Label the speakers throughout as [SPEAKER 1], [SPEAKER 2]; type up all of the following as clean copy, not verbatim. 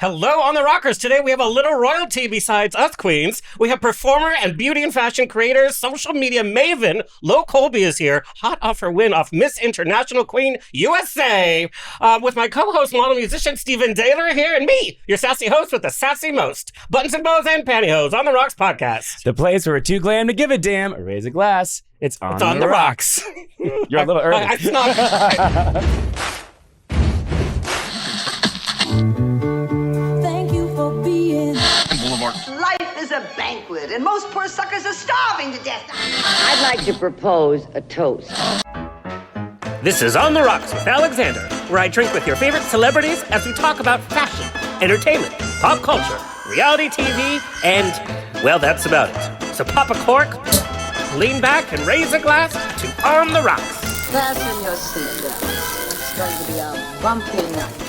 [SPEAKER 1] Hello on the Rockers. Today we have a little royalty besides us queens. We have performer and beauty and fashion creator, social media maven, Colby is here, hot off her win off Miss International Queen USA. With my co-host, model musician Stephen Daler here, and me, your sassy host with the sassy most. Buttons and bows and pantyhose on the Rocks podcast.
[SPEAKER 2] The place where we're too glam to give a damn. Raise a glass. It's on the rocks. You're a little early.
[SPEAKER 1] It's not.
[SPEAKER 3] Life is a banquet, and most poor suckers are starving to death.
[SPEAKER 4] I'd like to propose a toast.
[SPEAKER 1] This is On the Rocks with Alexander, where I drink with your favorite celebrities as we talk about fashion, entertainment, pop culture, reality TV, and, well, that's about it. So pop a cork, lean back, and raise a glass to On the Rocks.
[SPEAKER 4] Fasten your seatbelts. It's going to be a bumpy night.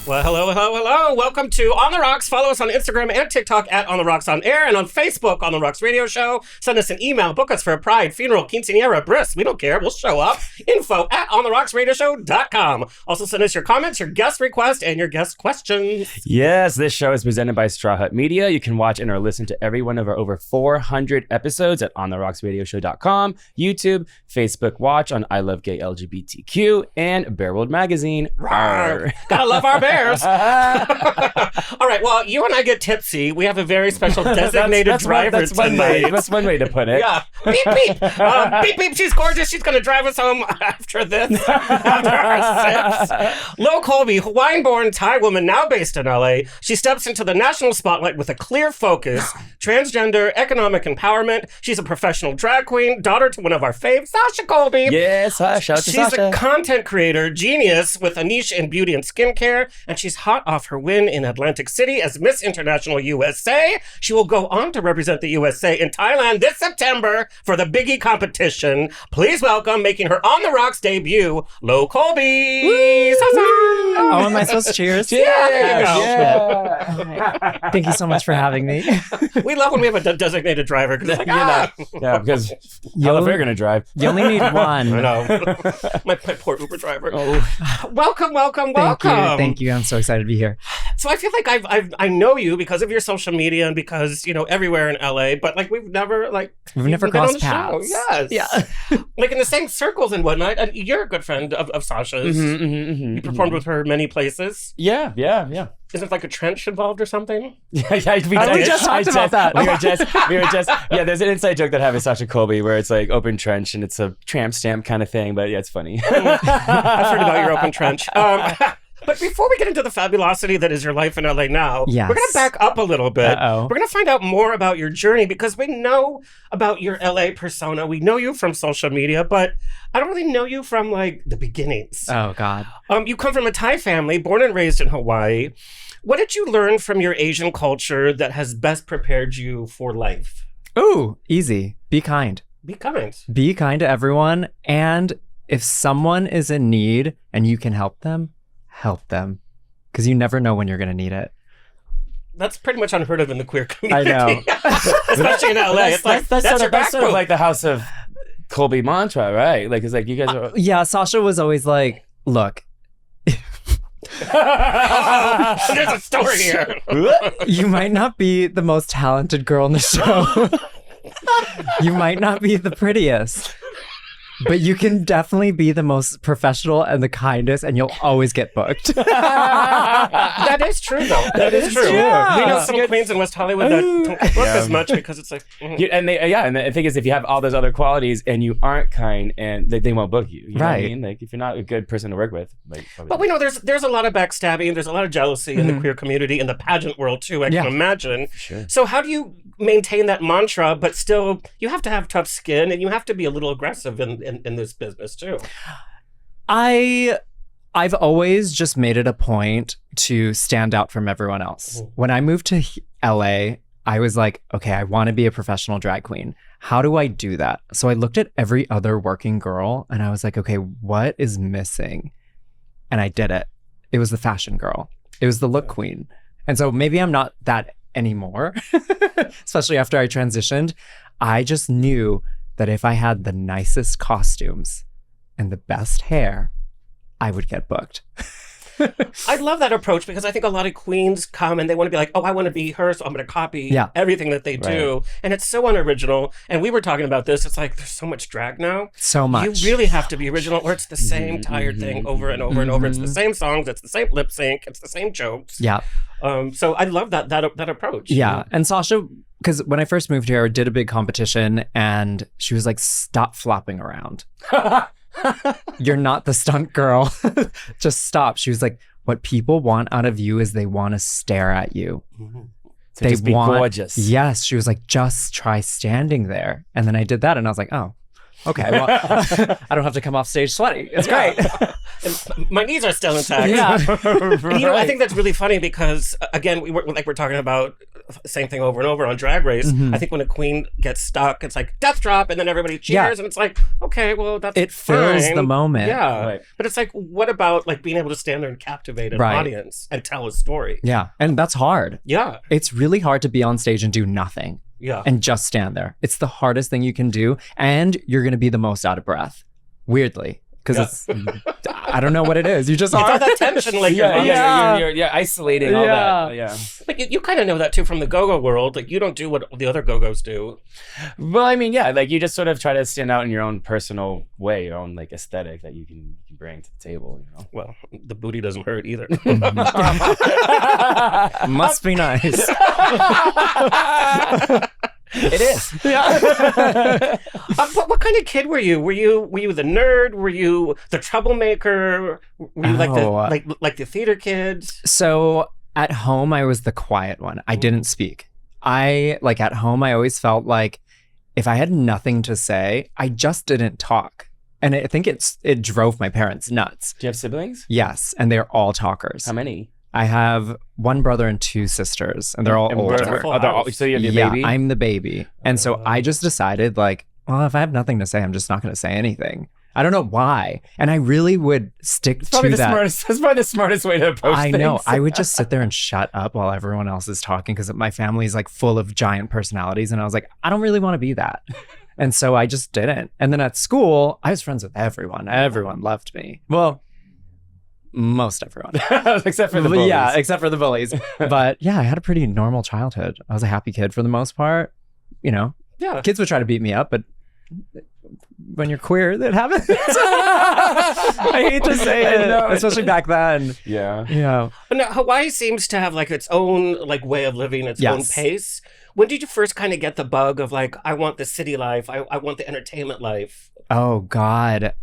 [SPEAKER 1] Well, hello. Welcome to On the Rocks. Follow us on Instagram and TikTok at On the Rocks On Air, and on Facebook, On the Rocks Radio Show. Send us an email. Book us for a pride, funeral, quinceañera, bris. We don't care. We'll show up. Info at ontherocksradioshow.com. Also send us your comments, your guest requests, and your guest questions.
[SPEAKER 2] Yes, this show is presented by Straw Hut Media. You can watch and or listen to every one of our over 400 episodes at ontherocksradioshow.com, YouTube, Facebook Watch on I Love Gay LGBTQ, and Bear World Magazine.
[SPEAKER 1] Rawr. Gotta love our bears. All right, well, you and I get tipsy. We have a very special designated driver tonight.
[SPEAKER 2] That's one way to put it.
[SPEAKER 1] Yeah. Beep, beep. Beep, beep. She's gorgeous. She's going to drive us home after this. After our sips. Colby, Hawaiian-born Thai woman now based in LA. She steps into the national spotlight with a clear focus, transgender, economic empowerment. She's a professional drag queen, daughter to one of our faves, Sasha Colby.
[SPEAKER 2] Yes, shout out to Sasha.
[SPEAKER 1] She's a content creator, genius with a niche in beauty and skincare, and she's hot off her win in Atlantic City as Miss International USA. She will go on to represent the USA in Thailand this September for the Biggie competition. Please welcome, making her On the Rocks debut, Colby.
[SPEAKER 5] Oh, am I supposed to cheers?
[SPEAKER 1] Yeah, there you go.
[SPEAKER 5] Yeah. Thank you so much for having me.
[SPEAKER 1] We love when we have a designated driver because it's like,
[SPEAKER 2] Yeah, because how if they're going to drive.
[SPEAKER 5] You only need one.
[SPEAKER 1] I know. my poor Uber driver.
[SPEAKER 2] Oh.
[SPEAKER 1] Welcome.
[SPEAKER 5] Thank you. I'm so excited to be here.
[SPEAKER 1] So I feel like I know you because of your social media and because, everywhere in LA, but like we've never
[SPEAKER 5] crossed paths.
[SPEAKER 1] Yes.
[SPEAKER 5] Yeah.
[SPEAKER 1] Like in the same circles and whatnot. And you're a good friend of Sasha's. You performed with her many places.
[SPEAKER 2] Yeah.
[SPEAKER 1] Isn't like a trench involved or something?
[SPEAKER 2] We
[SPEAKER 5] just talked about that.
[SPEAKER 2] We were just there's an inside joke that I have with Sasha Colby where it's like open trench and it's a tramp stamp kind of thing, but yeah, it's funny.
[SPEAKER 1] I've heard about your open trench. But before we get into the fabulosity that is your life in LA now,
[SPEAKER 5] yes.
[SPEAKER 1] We're going to back up a little bit.
[SPEAKER 5] Uh-oh.
[SPEAKER 1] We're going to find out more about your journey because we know about your LA persona. We know you from social media, but I don't really know you from like the beginnings.
[SPEAKER 5] Oh, God.
[SPEAKER 1] You come from a Thai family, born and raised in Hawaii. What did you learn from your Asian culture that has best prepared you for life?
[SPEAKER 5] Ooh, easy. Be kind.
[SPEAKER 1] Be kind.
[SPEAKER 5] Be kind to everyone. And if someone is in need and you can help them, help them. Because you never know when you're going to need it.
[SPEAKER 1] That's pretty much unheard of in the queer community.
[SPEAKER 5] I know.
[SPEAKER 1] Especially in LA. That's
[SPEAKER 2] sort of like the House of Colby mantra, right? Like, it's like you guys are...
[SPEAKER 5] Yeah, Sasha was always like, look...
[SPEAKER 1] There's a story here.
[SPEAKER 5] You might not be the most talented girl in the show. You might not be the prettiest. But you can definitely be the most professional and the kindest, and you'll always get booked.
[SPEAKER 1] That is true, though. That is true.
[SPEAKER 5] Yeah.
[SPEAKER 1] We know some queens in West Hollywood that don't book as much because it's like...
[SPEAKER 2] And the thing is, if you have all those other qualities and you aren't kind, and they won't book you. You know what I mean? Like, if you're not a good person to work with.
[SPEAKER 1] But we know there's a lot of backstabbing, there's a lot of jealousy in the queer community, in the pageant world, too, I can imagine.
[SPEAKER 2] Sure.
[SPEAKER 1] So how do you maintain that mantra, but still, you have to have tough skin, and you have to be a little aggressive in this business, too?
[SPEAKER 5] I've always just made it a point to stand out from everyone else. When I moved to LA, I was like, okay, I want to be a professional drag queen. How do I do that? So I looked at every other working girl and I was like, okay, what is missing? And I did it. It was the fashion girl. It was the look queen. And so maybe I'm not that anymore, especially after I transitioned. I just knew that if I had the nicest costumes and the best hair, I would get booked.
[SPEAKER 1] I love that approach because I think a lot of queens come and they want to be like, oh, I want to be her, so I'm going to copy everything that they do. And it's so unoriginal. And we were talking about this. It's like, there's so much drag now.
[SPEAKER 5] So much.
[SPEAKER 1] You really have to be original, or it's the same tired thing over and over and over. It's the same songs. It's the same lip sync. It's the same jokes.
[SPEAKER 5] Yeah.
[SPEAKER 1] So I love that approach.
[SPEAKER 5] Yeah. And Sasha, because when I first moved here, I did a big competition and she was like, stop flopping around. You're not the stunt girl. Just stop. She was like, what people want out of you is they want to stare at you.
[SPEAKER 2] So just be gorgeous.
[SPEAKER 5] Yes. She was like, just try standing there. And then I did that and I was like, oh, okay. Well, I don't have to come off stage sweaty. It's great.
[SPEAKER 1] My knees are still intact.
[SPEAKER 5] Yeah.
[SPEAKER 1] And, you know, I think that's really funny because, again, we're talking about the same thing over and over on Drag Race. I think when a queen gets stuck, it's like death drop, and then everybody cheers, and it's like, okay, well, that's
[SPEAKER 5] it fills
[SPEAKER 1] fine.
[SPEAKER 5] the moment.
[SPEAKER 1] Yeah.
[SPEAKER 2] Right.
[SPEAKER 1] But it's like, what about like being able to stand there and captivate an audience and tell a story?
[SPEAKER 5] Yeah. And that's hard.
[SPEAKER 1] Yeah.
[SPEAKER 5] It's really hard to be on stage and do nothing.
[SPEAKER 1] Yeah.
[SPEAKER 5] And just stand there. It's the hardest thing you can do. And you're going to be the most out of breath. Weirdly. Because it's, I don't know what it is. You just
[SPEAKER 1] It's
[SPEAKER 5] are.
[SPEAKER 1] all that tension, like
[SPEAKER 2] you're isolating all that. Yeah.
[SPEAKER 1] But you kind of know that too from the go-go world. Like, you don't do what the other go-go's do.
[SPEAKER 2] Well, I mean, yeah, like you just sort of try to stand out in your own personal way, your own like aesthetic that you can bring to the table, you know.
[SPEAKER 1] Well, the booty doesn't hurt either.
[SPEAKER 5] Must be nice.
[SPEAKER 2] It is.
[SPEAKER 1] Yeah. What kind of kid were you? Were you the nerd? Were you the troublemaker? Were you like the theater kids?
[SPEAKER 5] So at home, I was the quiet one. I didn't speak. At home, I always felt like if I had nothing to say, I just didn't talk. And I think it drove my parents nuts.
[SPEAKER 2] Do you have siblings?
[SPEAKER 5] Yes. And they're all talkers.
[SPEAKER 2] How many?
[SPEAKER 5] I have one brother and two sisters, and they're all older.
[SPEAKER 2] So you have your baby?
[SPEAKER 5] Yeah, I'm the baby. And so I just decided, like, well, if I have nothing to say, I'm just not going to say anything. I don't know why. And I really would stick to that.
[SPEAKER 2] That's probably the smartest way to approach things.
[SPEAKER 5] I know. I would just sit there and shut up while everyone else is talking because my family is like full of giant personalities. And I was like, I don't really want to be that. And so I just didn't. And then at school, I was friends with everyone. Everyone loved me. Well, most everyone.
[SPEAKER 2] Except for the bullies.
[SPEAKER 5] Yeah, except for the bullies. But yeah, I had a pretty normal childhood. I was a happy kid for the most part. You know, kids would try to beat me up, but when you're queer, that happens. I hate to say it, especially back then.
[SPEAKER 2] Yeah.
[SPEAKER 5] Yeah.
[SPEAKER 1] Now, Hawaii seems to have like its own like way of living, its own pace. When did you first kind of get the bug of like, I want the city life, I want the entertainment life?
[SPEAKER 5] Oh, God.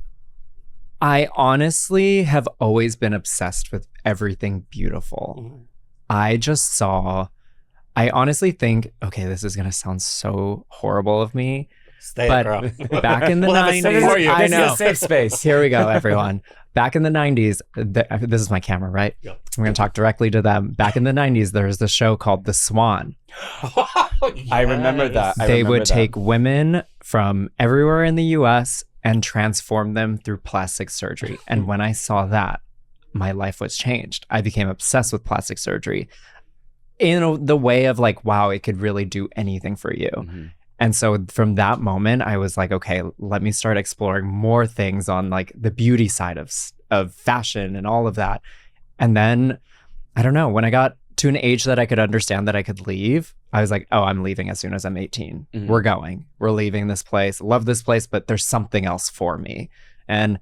[SPEAKER 5] I honestly have always been obsessed with everything beautiful. I honestly think, okay, this is going to sound so horrible of me. But back in the 90s,
[SPEAKER 2] I know. Safe space.
[SPEAKER 5] Here we go, everyone. Back in the 90s, this is my camera, right? Yeah. We're going to talk directly to them. Back in the 90s, there was this show called The Swan.
[SPEAKER 2] I remember that.
[SPEAKER 5] They would take women from everywhere in the US and transform them through plastic surgery. And when I saw that, my life was changed. I became obsessed with plastic surgery in the way of like, wow, it could really do anything for you. And so from that moment, I was like, okay, let me start exploring more things on like the beauty side of fashion and all of that. And then, I don't know, when I got to an age that I could understand that I could leave, I was like, oh, I'm leaving as soon as I'm 18. We're leaving this place. Love this place, but there's something else for me. And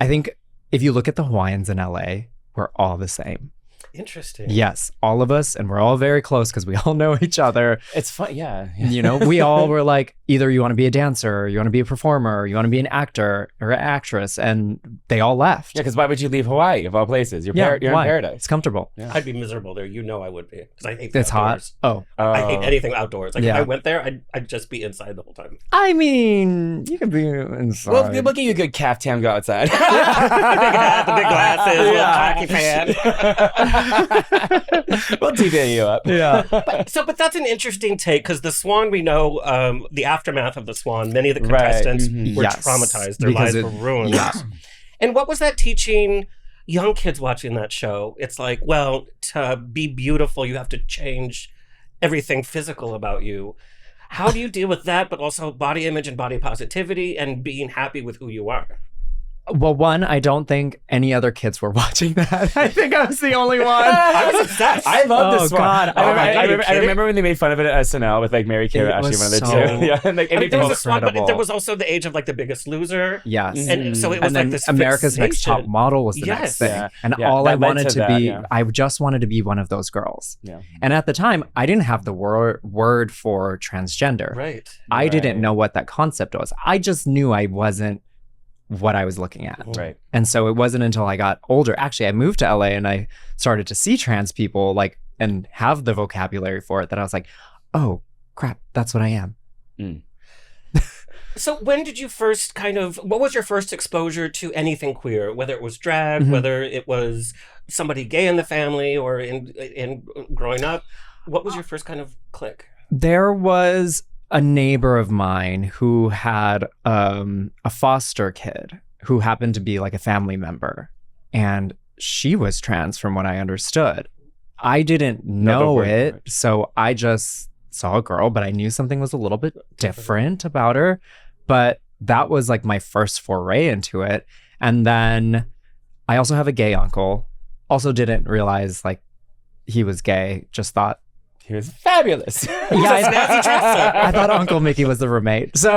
[SPEAKER 5] I think if you look at the Hawaiians in LA, we're all the same.
[SPEAKER 1] Interesting.
[SPEAKER 5] Yes, all of us, and we're all very close because we all know each other.
[SPEAKER 2] It's fun, yeah.
[SPEAKER 5] You know, we all were like, either you want to be a dancer, or you want to be a performer, or you want to be an actor or an actress, and they all left.
[SPEAKER 2] Yeah, because why would you leave Hawaii of all places? You're in paradise.
[SPEAKER 5] It's comfortable.
[SPEAKER 1] Yeah. I'd be miserable there. You know I would be because I hate
[SPEAKER 5] it's
[SPEAKER 1] outdoors.
[SPEAKER 5] Hot.
[SPEAKER 1] I hate anything outdoors. Like if I went there, I'd just be inside the whole time.
[SPEAKER 5] I mean, you could be inside.
[SPEAKER 2] Well, look at you, good caftan, go outside.
[SPEAKER 1] The big hat, the big glasses, little hockey fan.
[SPEAKER 2] We'll TV you up.
[SPEAKER 5] Yeah.
[SPEAKER 1] But that's an interesting take because the Swan, we know the aftermath of the Swan. Many of the contestants were traumatized. Their lives were ruined. Yeah. And what was that teaching young kids watching that show? It's like, well, to be beautiful, you have to change everything physical about you. How do you deal with that, but also body image and body positivity and being happy with who you are?
[SPEAKER 5] Well, one, I don't think any other kids were watching that. I think I was the only one.
[SPEAKER 1] I was obsessed.
[SPEAKER 2] I love this
[SPEAKER 5] Oh,
[SPEAKER 2] one.
[SPEAKER 5] God.
[SPEAKER 2] I,
[SPEAKER 5] Oh,
[SPEAKER 2] remember,
[SPEAKER 5] my God,
[SPEAKER 2] I,
[SPEAKER 1] are you
[SPEAKER 2] remember, I
[SPEAKER 1] kidding?
[SPEAKER 2] remember when they made fun of it at SNL with like Mary Kay,
[SPEAKER 5] It
[SPEAKER 2] actually
[SPEAKER 5] was
[SPEAKER 2] one of the
[SPEAKER 5] so-
[SPEAKER 2] two. Yeah, and like
[SPEAKER 1] I mean, there was this one, but
[SPEAKER 5] Incredible.
[SPEAKER 1] there was also the age of like The Biggest Loser.
[SPEAKER 5] Yes.
[SPEAKER 1] And so it was
[SPEAKER 5] And
[SPEAKER 1] like
[SPEAKER 5] then
[SPEAKER 1] this
[SPEAKER 5] America's Next Top
[SPEAKER 1] fixation.
[SPEAKER 5] Model was the
[SPEAKER 1] Yes.
[SPEAKER 5] next thing.
[SPEAKER 2] Yeah.
[SPEAKER 5] And
[SPEAKER 2] Yeah,
[SPEAKER 5] all I
[SPEAKER 2] that led
[SPEAKER 5] wanted
[SPEAKER 2] to
[SPEAKER 5] to
[SPEAKER 2] that,
[SPEAKER 5] be,
[SPEAKER 2] yeah.
[SPEAKER 5] I just wanted to be one of those girls.
[SPEAKER 2] Yeah.
[SPEAKER 5] And at the time, I didn't have the word for transgender.
[SPEAKER 1] Right.
[SPEAKER 5] I didn't
[SPEAKER 2] Right.
[SPEAKER 5] know what that concept was. I just knew I wasn't what I was looking at.
[SPEAKER 2] Right.
[SPEAKER 5] And so it wasn't until I got older. Actually, I moved to LA and I started to see trans people like and have the vocabulary for it that I was like, oh crap, that's what I am.
[SPEAKER 1] So when did you first what was your first exposure to anything queer, whether it was drag,
[SPEAKER 5] Mhm.
[SPEAKER 1] whether it was somebody gay in the family or in growing up? What was your first kind of click?
[SPEAKER 5] There was a neighbor of mine who had a foster kid who happened to be like a family member. And she was trans from what I understood. I didn't know
[SPEAKER 2] word for
[SPEAKER 5] it.
[SPEAKER 2] it.
[SPEAKER 5] So I just saw a girl, but I knew something was a little bit different about her. But that was like my first foray into it. And then I also have a gay uncle. Also didn't realize like he was gay. Just thought,
[SPEAKER 2] He was fabulous.
[SPEAKER 1] snazzy dresser.
[SPEAKER 5] I thought Uncle Mickey was the roommate. So,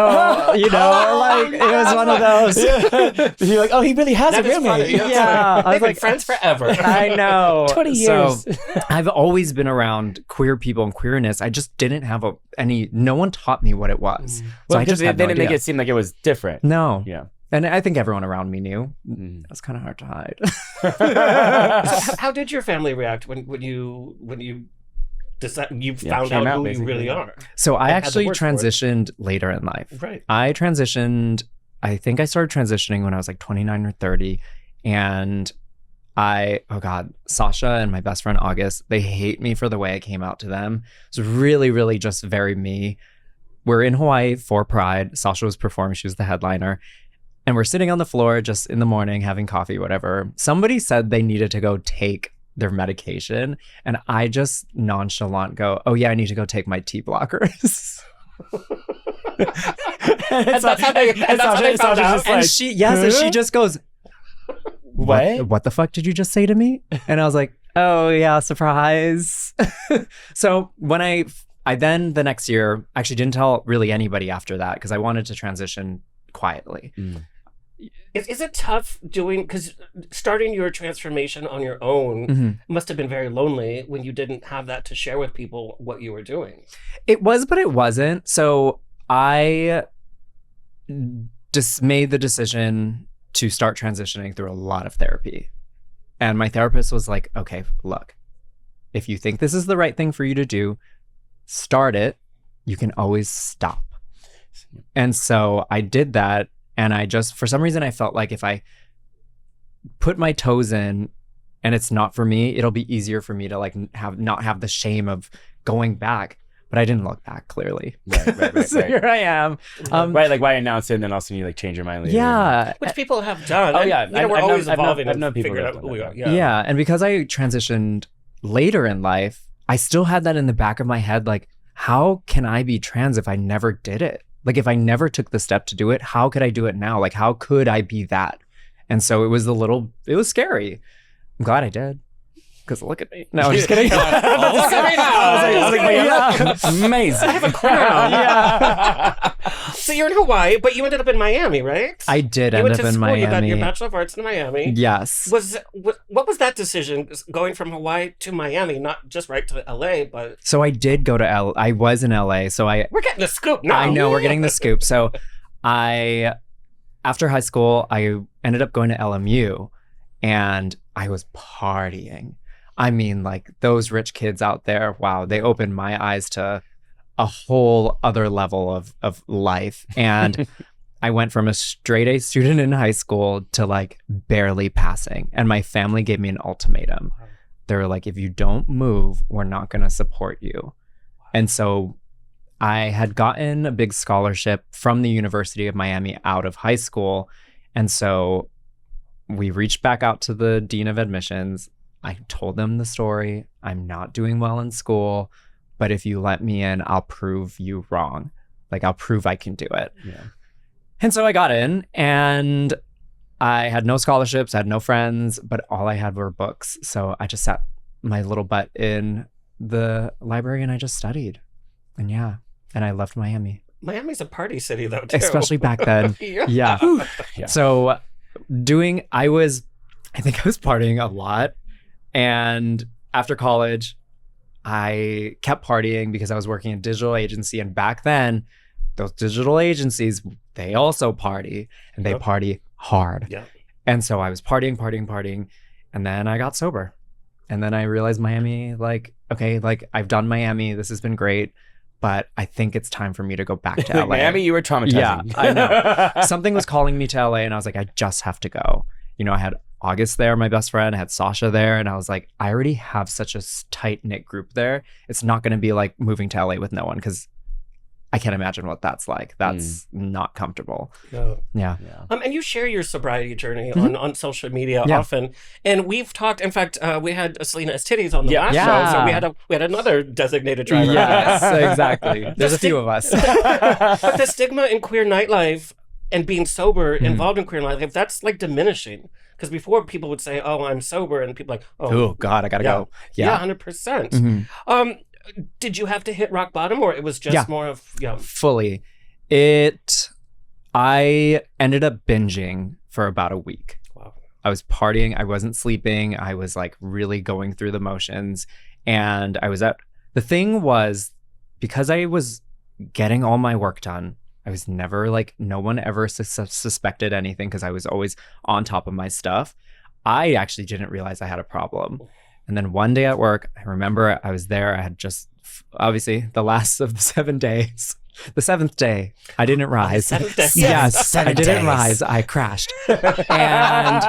[SPEAKER 5] you know, like it was one of those.
[SPEAKER 2] You're like, oh, he really has
[SPEAKER 1] That
[SPEAKER 2] a
[SPEAKER 1] is
[SPEAKER 2] roommate.
[SPEAKER 1] funny. Yeah.
[SPEAKER 5] Yeah, I
[SPEAKER 1] They've
[SPEAKER 5] was
[SPEAKER 1] been
[SPEAKER 5] like,
[SPEAKER 1] friends forever.
[SPEAKER 5] I know.
[SPEAKER 2] 20 years.
[SPEAKER 5] So I've always been around queer people and queerness. I just didn't have no one taught me what it was. So
[SPEAKER 2] Well,
[SPEAKER 5] I
[SPEAKER 2] because
[SPEAKER 5] just
[SPEAKER 2] they
[SPEAKER 5] had no
[SPEAKER 2] didn't make
[SPEAKER 5] idea.
[SPEAKER 2] it seem like it was different.
[SPEAKER 5] No.
[SPEAKER 2] Yeah.
[SPEAKER 5] And I think everyone around me knew.
[SPEAKER 2] Mm.
[SPEAKER 5] That's kind of hard to hide.
[SPEAKER 1] So how did your family react when you decided you found
[SPEAKER 2] came
[SPEAKER 1] out
[SPEAKER 2] out,
[SPEAKER 1] who you
[SPEAKER 2] basically,
[SPEAKER 1] really
[SPEAKER 2] yeah.
[SPEAKER 1] are?
[SPEAKER 5] So I
[SPEAKER 1] They had the
[SPEAKER 5] actually
[SPEAKER 1] word for it.
[SPEAKER 5] transitioned later in life.
[SPEAKER 1] Right.
[SPEAKER 5] I transitioned, I think I started transitioning when I was like 29 or 30. And oh God, Sasha and my best friend August, they hate me for the way I came out to them. It's really, really just very me. We're in Hawaii for Pride. Sasha was performing, she was the headliner. And we're sitting on the floor just in the morning having coffee, whatever. Somebody said they needed to go take their medication. And I just nonchalant go, oh yeah, I need to go take my T blockers.
[SPEAKER 1] And that's how they found out.
[SPEAKER 5] And she just goes,
[SPEAKER 2] What?
[SPEAKER 5] What the fuck did you just say to me? And I was like, oh yeah, surprise. So when I then the next year actually didn't tell really anybody after that because I wanted to transition quietly.
[SPEAKER 1] Is it tough because starting your transformation on your own
[SPEAKER 5] Mhm.
[SPEAKER 1] must have been very lonely when you didn't have that to share with people what you were doing?
[SPEAKER 5] It was, but it wasn't. So I just made the decision to start transitioning through a lot of therapy. And my therapist was like, okay, look, if you think this is the right thing for you to do, start it. You can always stop. And so I did that. And I just, for some reason, I felt like if I put my toes in and it's not for me, it'll be easier for me to like not have the shame of going back. But I didn't look back clearly.
[SPEAKER 2] Right.
[SPEAKER 5] So here I am.
[SPEAKER 2] Right, like why announce it and then all of a sudden you like change your mind later.
[SPEAKER 5] Yeah.
[SPEAKER 1] Which people have done.
[SPEAKER 2] Oh,
[SPEAKER 1] And,
[SPEAKER 2] yeah.
[SPEAKER 1] you know, we're
[SPEAKER 2] I've
[SPEAKER 1] always
[SPEAKER 2] known-
[SPEAKER 1] evolving
[SPEAKER 2] I've
[SPEAKER 1] and
[SPEAKER 2] known people
[SPEAKER 1] figuring
[SPEAKER 2] that
[SPEAKER 1] out
[SPEAKER 2] have
[SPEAKER 1] who we
[SPEAKER 2] done
[SPEAKER 1] are.
[SPEAKER 2] that.
[SPEAKER 5] Yeah. And because I transitioned later in life, I still had that in the back of my head. Like, how can I be trans if I never did it? Like, if I never took the step to do it, how could I do it now? Like, how could I be that? And so it was scary. I'm glad I did. Because look at me. No, I'm just kidding.
[SPEAKER 1] Look at me now.
[SPEAKER 2] I was like, wait,
[SPEAKER 5] Yeah.
[SPEAKER 2] amazing.
[SPEAKER 1] I have a crown.
[SPEAKER 5] Yeah.
[SPEAKER 1] So you're in Hawaii, but you ended up in Miami, right?
[SPEAKER 5] I did
[SPEAKER 1] You
[SPEAKER 5] end
[SPEAKER 1] went
[SPEAKER 5] up
[SPEAKER 1] to
[SPEAKER 5] in
[SPEAKER 1] school. You got your
[SPEAKER 5] Miami.
[SPEAKER 1] Bachelor of Arts in Miami.
[SPEAKER 5] Yes.
[SPEAKER 1] What was that decision going from Hawaii to Miami, not just right to LA, but
[SPEAKER 5] So I did go to I was in LA. So
[SPEAKER 1] we're getting the scoop now.
[SPEAKER 5] I know we're getting the scoop. So after high school, I ended up going to LMU and I was partying. I mean, like those rich kids out there, wow, they opened my eyes to a whole other level of life. And I went from a straight A student in high school to like barely passing. And my family gave me an ultimatum. They were like, if you don't move, we're not going to support you. And so I had gotten a big scholarship from the University of Miami out of high school. And so we reached back out to the dean of admissions. I told them the story. I'm not doing well in school, but if you let me in, I'll prove you wrong. Like, I'll prove I can do it.
[SPEAKER 2] Yeah.
[SPEAKER 5] And so I got in, and I had no scholarships, I had no friends, but all I had were books. So I just sat my little butt in the library and I just studied. And yeah, and I left Miami.
[SPEAKER 1] Miami's a party city, though, too.
[SPEAKER 5] Especially back then.
[SPEAKER 1] Yeah.
[SPEAKER 5] Yeah. So I think I was partying a lot. And after college, I kept partying because I was working in a digital agency. And back then, those digital agencies, they also party and they party hard.
[SPEAKER 1] Yeah.
[SPEAKER 5] And so I was partying. And then I got sober. And then I realized Miami, like, okay, like I've done Miami. This has been great. But I think it's time for me to go back to LA.
[SPEAKER 2] Miami, you were traumatizing.
[SPEAKER 5] Yeah, I know. Something was calling me to LA and I was like, I just have to go. You know, I had August there, my best friend. I had Sasha there. And I was like, I already have such a tight-knit group there. It's not going to be like moving to LA with no one because I can't imagine what that's like. That's not comfortable.
[SPEAKER 1] No.
[SPEAKER 5] Yeah.
[SPEAKER 1] And you share your sobriety journey on social media often. And we've talked, in fact, we had Selena S. Titties on the last show. So we had another designated driver.
[SPEAKER 5] Yes, exactly. There's a few of us.
[SPEAKER 1] But the stigma in queer nightlife and being sober involved in queer nightlife, that's like diminishing. Because before people would say, oh, I'm sober. And people like,
[SPEAKER 5] oh God, I got to go.
[SPEAKER 1] Yeah, 100%. Did you have to hit rock bottom or it was just more of,
[SPEAKER 5] Fully. I ended up binging for about a week.
[SPEAKER 1] Wow.
[SPEAKER 5] I was partying. I wasn't sleeping. I was like really going through the motions. And the thing was, because I was getting all my work done, I was never like, no one ever suspected anything because I was always on top of my stuff. I actually didn't realize I had a problem. And then one day at work, I remember I was there. I had just, obviously, the last of the 7 days. The seventh day, I didn't rise. Yes, I didn't rise. I crashed. And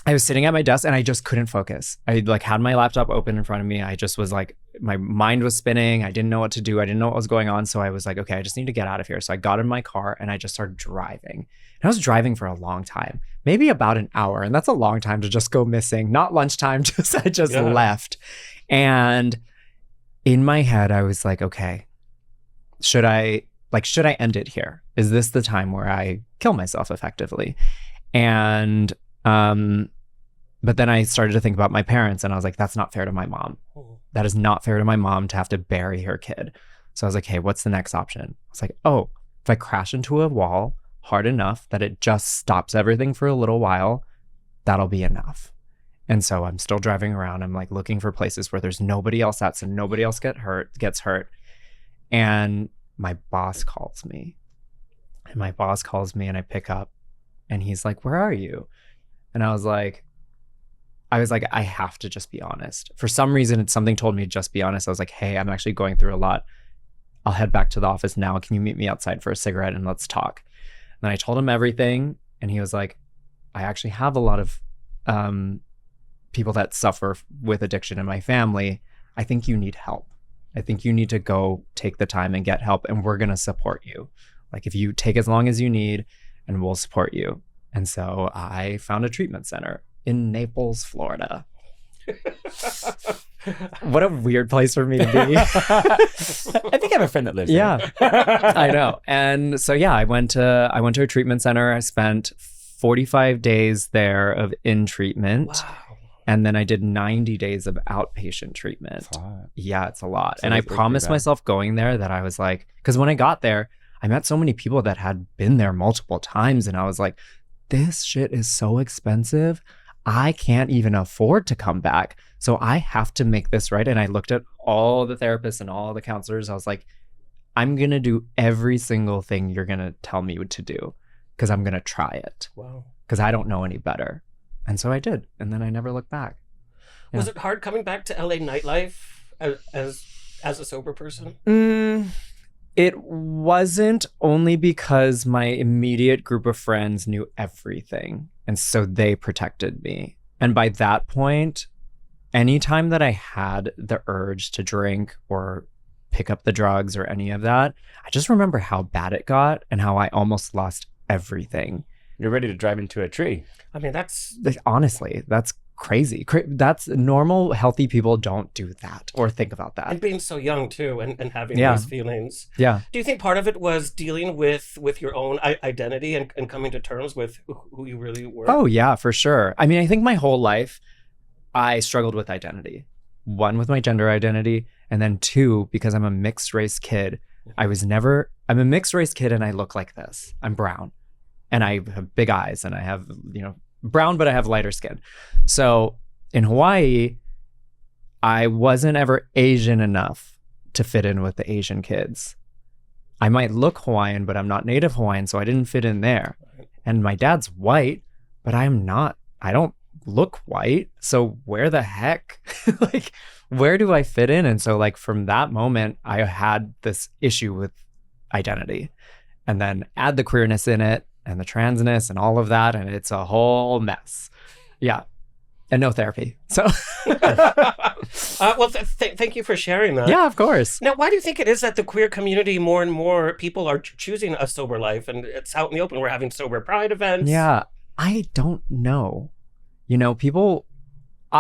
[SPEAKER 5] I was sitting at my desk and I just couldn't focus. I like had my laptop open in front of me. I just was like, my mind was spinning. I didn't know what to do. I didn't know what was going on. So I was like, okay, I just need to get out of here. So I got in my car and I just started driving. And I was driving for a long time, maybe about an hour. And that's a long time to just go missing. Not lunchtime, I just left. And in my head, I was like, okay, should I end it here? Is this the time where I kill myself effectively? And but then I started to think about my parents and I was like, that's not fair to my mom. That is not fair to my mom to have to bury her kid. So I was like, hey, what's the next option? I was like, oh, if I crash into a wall hard enough that it just stops everything for a little while, that'll be enough. And so I'm still driving around. I'm like looking for places where there's nobody else at, so nobody else gets hurt. And my boss calls me. And I pick up and he's like, where are you? And I was like, I have to just be honest. For some reason, something told me to just be honest. I was like, hey, I'm actually going through a lot. I'll head back to the office now. Can you meet me outside for a cigarette and let's talk? And then I told him everything. And he was like, I actually have a lot of people that suffer with addiction in my family. I think you need help. I think you need to go take the time and get help. And we're going to support you. Like if you take as long as you need and we'll support you. And so I found a treatment center in Naples, Florida. What a weird place for me to be.
[SPEAKER 2] I think I have a friend that lives there.
[SPEAKER 5] Yeah, I know. And so, yeah, I went to a treatment center. I spent 45 days there of in treatment.
[SPEAKER 1] Wow.
[SPEAKER 5] And then I did 90 days of outpatient treatment. Yeah, it's a lot.
[SPEAKER 2] So
[SPEAKER 5] and I promised myself going there that I was like, because when I got there, I met so many people that had been there multiple times. And I was like, this shit is so expensive. I can't even afford to come back. So I have to make this right. And I looked at all the therapists and all the counselors. I was like, I'm going to do every single thing you're going to tell me to do because I'm going to try it.
[SPEAKER 1] Wow.
[SPEAKER 5] Because I don't know any better. And so I did. And then I never looked back. Yeah.
[SPEAKER 1] Was it hard coming back to LA nightlife as a sober person?
[SPEAKER 5] It wasn't, only because my immediate group of friends knew everything. And so they protected me. And by that point, anytime that I had the urge to drink or pick up the drugs or any of that, I just remember how bad it got and how I almost lost everything.
[SPEAKER 2] You're ready to drive into a tree.
[SPEAKER 1] I mean, that's...
[SPEAKER 5] Honestly, that's crazy. That's normal, healthy people don't do that or think about that.
[SPEAKER 1] And being so young too, and having
[SPEAKER 5] Yeah.
[SPEAKER 1] these feelings.
[SPEAKER 5] Yeah.
[SPEAKER 1] Do you think part of it was dealing with your own identity and coming to terms with who you really were?
[SPEAKER 5] Oh, yeah, for sure. I mean, I think my whole life, I struggled with identity. One, with my gender identity. And then two, because I'm a mixed race kid, I'm a mixed race kid and I look like this. I'm brown and I have big eyes and I have, brown, but I have lighter skin. So in Hawaii, I wasn't ever Asian enough to fit in with the Asian kids. I might look Hawaiian, but I'm not native Hawaiian, so I didn't fit in there. And my dad's white, but I don't look white. So where the heck, like, where do I fit in? And so like from that moment, I had this issue with identity, and then add the queerness in it and the transness and all of that, and it's a whole mess. Yeah. And no therapy. So
[SPEAKER 1] Well, thank you for sharing that.
[SPEAKER 5] yeah, of course.
[SPEAKER 1] Now, why do you think it is that the queer community, more and more people are choosing a sober life, and it's out in the open? We're having sober pride events.
[SPEAKER 5] Yeah, I don't know. People.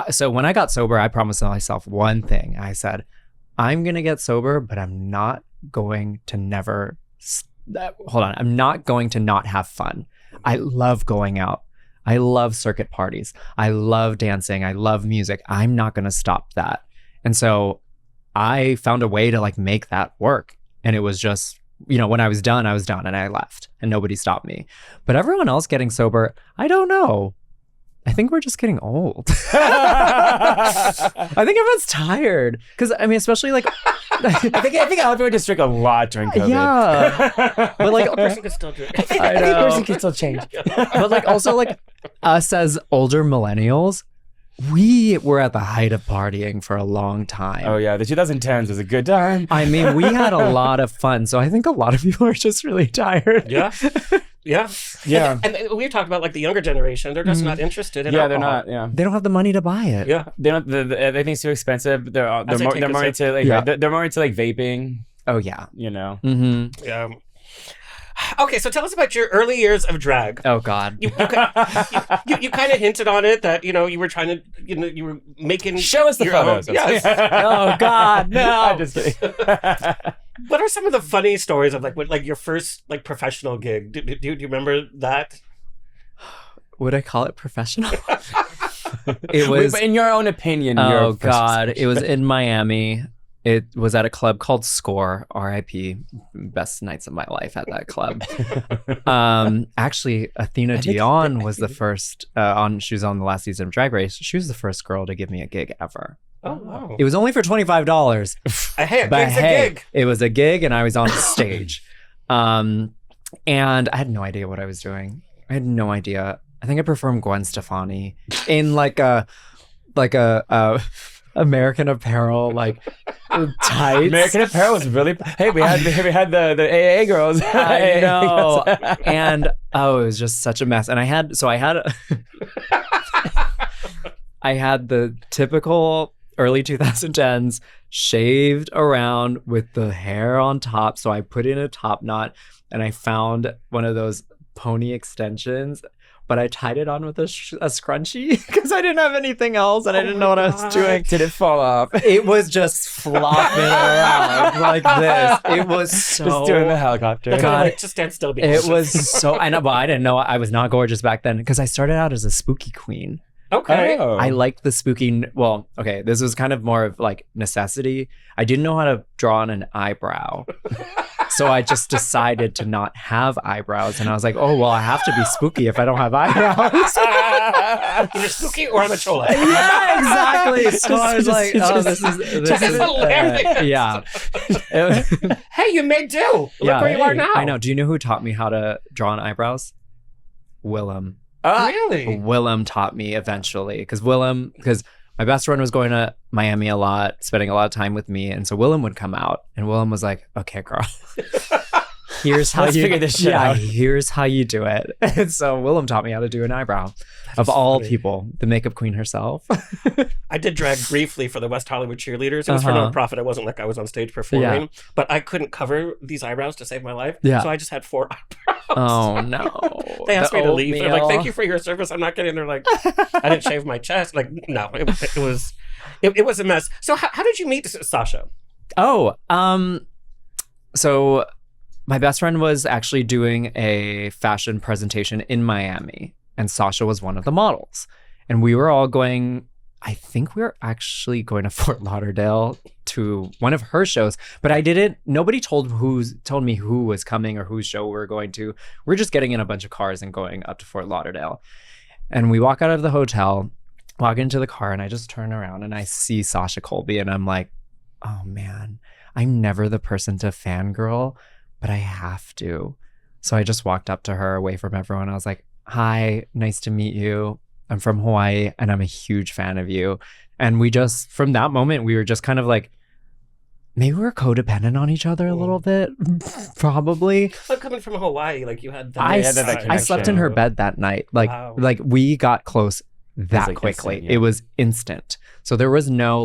[SPEAKER 5] So when I got sober, I promised myself one thing. I said, I'm going to get sober, but I'm not going to I'm not going to not have fun. I love going out. I love circuit parties. I love dancing. I love music. I'm not going to stop that. And so I found a way to like make that work. And it was just, when I was done and I left and nobody stopped me. But everyone else getting sober, I don't know. I think we're just getting old. I think everyone's tired. Because, I mean, especially like...
[SPEAKER 2] I think a lot of people just drink a lot during COVID.
[SPEAKER 5] Yeah. But like...
[SPEAKER 1] A person can still drink.
[SPEAKER 5] I
[SPEAKER 2] I think
[SPEAKER 5] know.
[SPEAKER 2] a person can still change.
[SPEAKER 5] But like also like us as older millennials, we were at the height of partying for a long time.
[SPEAKER 2] Oh yeah, the 2010s was a good time.
[SPEAKER 5] I mean, we had a lot of fun. So I think a lot of people are just really tired.
[SPEAKER 1] Yeah. Yeah.
[SPEAKER 2] Yeah.
[SPEAKER 1] And we talked about like the younger generation. They're just not interested in
[SPEAKER 2] Yeah, they're
[SPEAKER 1] alcohol.
[SPEAKER 2] not. Yeah.
[SPEAKER 5] They don't have the money to buy it.
[SPEAKER 1] Yeah.
[SPEAKER 2] They don't. Everything's too expensive. They're
[SPEAKER 1] As they
[SPEAKER 2] more.
[SPEAKER 1] take
[SPEAKER 2] They're
[SPEAKER 1] a
[SPEAKER 2] more
[SPEAKER 1] sip.
[SPEAKER 2] into like.
[SPEAKER 5] Yeah.
[SPEAKER 2] They're more into like vaping.
[SPEAKER 5] Oh, yeah. Mm-hmm.
[SPEAKER 1] Yeah. Okay, so tell us about your early years of drag.
[SPEAKER 5] Oh, God.
[SPEAKER 1] You kind of hinted on it that you were trying to you were making
[SPEAKER 2] Show us the
[SPEAKER 1] your
[SPEAKER 2] photos.
[SPEAKER 1] own- Yes.
[SPEAKER 5] Oh, God, no.
[SPEAKER 2] I'm just kidding.
[SPEAKER 1] What are some of the funny stories of like your first like professional gig? Do you remember that?
[SPEAKER 5] Would I call it professional? It was...
[SPEAKER 2] But in your own opinion.
[SPEAKER 5] Oh,
[SPEAKER 2] your
[SPEAKER 5] God. It was in Miami. It was at a club called Score, RIP. Best nights of my life at that club. Actually, Athena Dion was the first she was on the last season of Drag Race. She was the first girl to give me a gig ever.
[SPEAKER 1] Oh wow!
[SPEAKER 5] It was only for $25.
[SPEAKER 1] Hey,
[SPEAKER 5] But
[SPEAKER 1] gig's a
[SPEAKER 5] hey,
[SPEAKER 1] gig.
[SPEAKER 5] it was a gig and I was on stage. And I had no idea what I was doing. I had no idea. I think I performed Gwen Stefani in like a American Apparel like tights.
[SPEAKER 2] American Apparel was really. Hey, we had the AA girls.
[SPEAKER 5] I know. And it was just such a mess. And I had I had the typical early 2010s shaved around with the hair on top. So I put in a top knot and I found one of those pony extensions, but I tied it on with a scrunchie because I didn't have anything else and I didn't know what I was doing.
[SPEAKER 2] Did it fall off?
[SPEAKER 5] It was just flopping around like this. It was so...
[SPEAKER 2] Just doing the helicopter.
[SPEAKER 1] That's
[SPEAKER 5] God,
[SPEAKER 1] like, just stand still.
[SPEAKER 5] It was so... I know, but I didn't know I was not gorgeous back then because I started out as a spooky queen.
[SPEAKER 1] okay.
[SPEAKER 2] Oh.
[SPEAKER 5] I liked the spooky... Well, okay, this was kind of more of like necessity. I didn't know how to draw on an eyebrow. So I just decided to not have eyebrows. And I was like, oh, well, I have to be spooky if I don't have eyebrows.
[SPEAKER 1] Either spooky or I'm a chola.
[SPEAKER 5] Yeah, exactly. So I was like, oh, this is
[SPEAKER 1] hilarious.
[SPEAKER 5] yeah.
[SPEAKER 1] Hey, you made do. Look where you are now.
[SPEAKER 5] I know. Do you know who taught me how to draw on eyebrows? Willem.
[SPEAKER 1] Really?
[SPEAKER 5] Willem taught me eventually because my best friend was going to Miami a lot, spending a lot of time with me. And so Willem would come out and Willem was like, okay, girl, here's how
[SPEAKER 2] Let's
[SPEAKER 5] you
[SPEAKER 2] figure this shit out.
[SPEAKER 5] here's how you do it. And so Willem taught me how to do an eyebrow. Of all
[SPEAKER 1] funny.
[SPEAKER 5] people, the makeup queen herself.
[SPEAKER 1] I did drag briefly for the West Hollywood Cheerleaders. It was for nonprofit. It wasn't like I was on stage performing,
[SPEAKER 5] Yeah.
[SPEAKER 1] but I couldn't cover these eyebrows to save my life.
[SPEAKER 5] Yeah.
[SPEAKER 1] So I just had 4 eyebrows.
[SPEAKER 5] Oh no.
[SPEAKER 1] They asked
[SPEAKER 5] The
[SPEAKER 1] me to leave. They're like,
[SPEAKER 5] oatmeal.
[SPEAKER 1] "Thank you for your service. I'm not getting." They're like, "I didn't shave my chest." Like, no, it was a mess. So how did you meet Sasha?
[SPEAKER 5] Oh, so my best friend was actually doing a fashion presentation in Miami, and Sasha was one of the models. And we were all going, I think we were actually going to Fort Lauderdale to one of her shows, but nobody told me who was coming or whose show we were going to. We're just getting in a bunch of cars and going up to Fort Lauderdale. And we walk out of the hotel, walk into the car, and I just turn around and I see Sasha Colby, and I'm like, oh man, I'm never the person to fangirl, but I have to. So I just walked up to her away from everyone. I was like, hi, nice to meet you. I'm from Hawaii and I'm a huge fan of you. And we just, from that moment, we were just kind of like, maybe we're codependent on each other a little bit. Probably.
[SPEAKER 1] But coming from Hawaii, like you had that.
[SPEAKER 5] I slept in her bed that night.
[SPEAKER 1] Wow.
[SPEAKER 5] Like we got close that
[SPEAKER 2] like
[SPEAKER 5] quickly.
[SPEAKER 2] instant, yeah.
[SPEAKER 5] It was instant. So there was no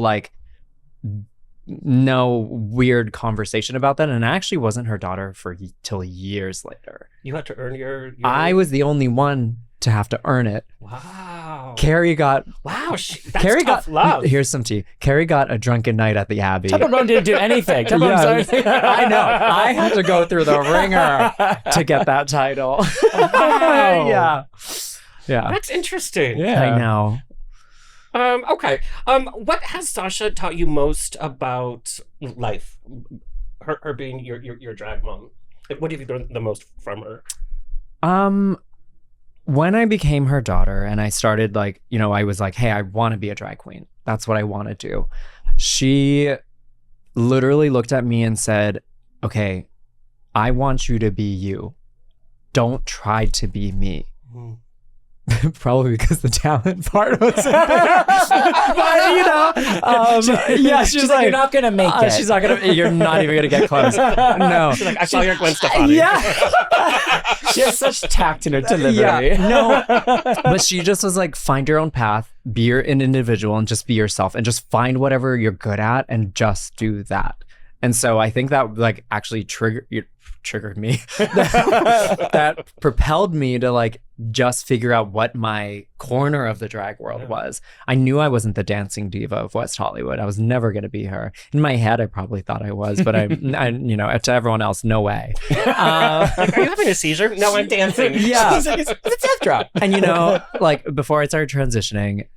[SPEAKER 5] weird conversation about that. And I actually wasn't her daughter till years later.
[SPEAKER 1] You had to earn your
[SPEAKER 5] I was the only one to have to earn it.
[SPEAKER 1] Wow.
[SPEAKER 5] Carrie got
[SPEAKER 1] Wow. That's
[SPEAKER 5] Carrie
[SPEAKER 1] tough
[SPEAKER 5] got
[SPEAKER 1] love.
[SPEAKER 5] Here's some tea. Carrie got a drunken night at the Abbey.
[SPEAKER 2] Tupperware didn't do anything.
[SPEAKER 5] Yeah,
[SPEAKER 2] Sorry.
[SPEAKER 5] I know. I had to go through the ringer to get that title.
[SPEAKER 2] Wow.
[SPEAKER 5] Yeah. Yeah.
[SPEAKER 1] That's interesting.
[SPEAKER 2] Yeah.
[SPEAKER 5] I know.
[SPEAKER 1] Okay. What has Sasha taught you most about life? Her being your drag mom. What have you learned the most from her?
[SPEAKER 5] When I became her daughter and I started I was like, hey, I want to be a drag queen. That's what I want to do. She literally looked at me and said, okay, I want you to be you. Don't try to be me. Probably because the talent part was in there. But, yeah, she's like,
[SPEAKER 2] you're not going to make it.
[SPEAKER 5] she's not gonna. You're not even gonna get close. No.
[SPEAKER 1] She's like, I saw your Gwen Stefani.
[SPEAKER 5] Yeah.
[SPEAKER 2] She has such tact in her delivery.
[SPEAKER 5] Yeah, no. But she just was like, find your own path, be an individual, and just be yourself, and just find whatever you're good at, and just do that. And so I think that actually triggered me. that propelled me to just figure out what my corner of the drag world was. I knew I wasn't the dancing diva of West Hollywood. I was never going to be her. In my head, I probably thought I was, but I to everyone else, no way.
[SPEAKER 1] Are you having a seizure? No, I'm dancing.
[SPEAKER 5] Yeah.
[SPEAKER 1] She's like, it's a death drop.
[SPEAKER 5] And before I started transitioning,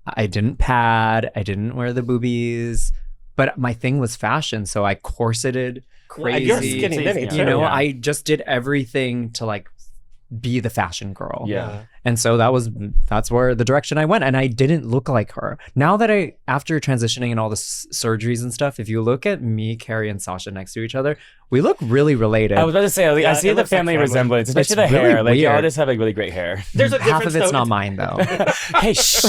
[SPEAKER 5] I didn't pad, I didn't wear the boobies, but my thing was fashion, so I corseted crazy.
[SPEAKER 1] You're skinny mini, too.
[SPEAKER 2] Yeah.
[SPEAKER 5] I just did everything to be the fashion girl.
[SPEAKER 2] Yeah.
[SPEAKER 5] And so that's where the direction I went, and I didn't look like her. Now that after transitioning and all the surgeries and stuff, if you look at me, Carrie, and Sasha next to each other, we look really related.
[SPEAKER 2] I was about to say, I see
[SPEAKER 1] it
[SPEAKER 2] the
[SPEAKER 1] looks like
[SPEAKER 2] family
[SPEAKER 1] family.
[SPEAKER 2] resemblance, especially the
[SPEAKER 5] It's really
[SPEAKER 2] hair. Y'all
[SPEAKER 5] weird.
[SPEAKER 2] just have really great hair.
[SPEAKER 1] There's a
[SPEAKER 5] Half
[SPEAKER 1] difference,
[SPEAKER 5] of it's
[SPEAKER 1] though.
[SPEAKER 5] not mine though.
[SPEAKER 2] Hey, shh.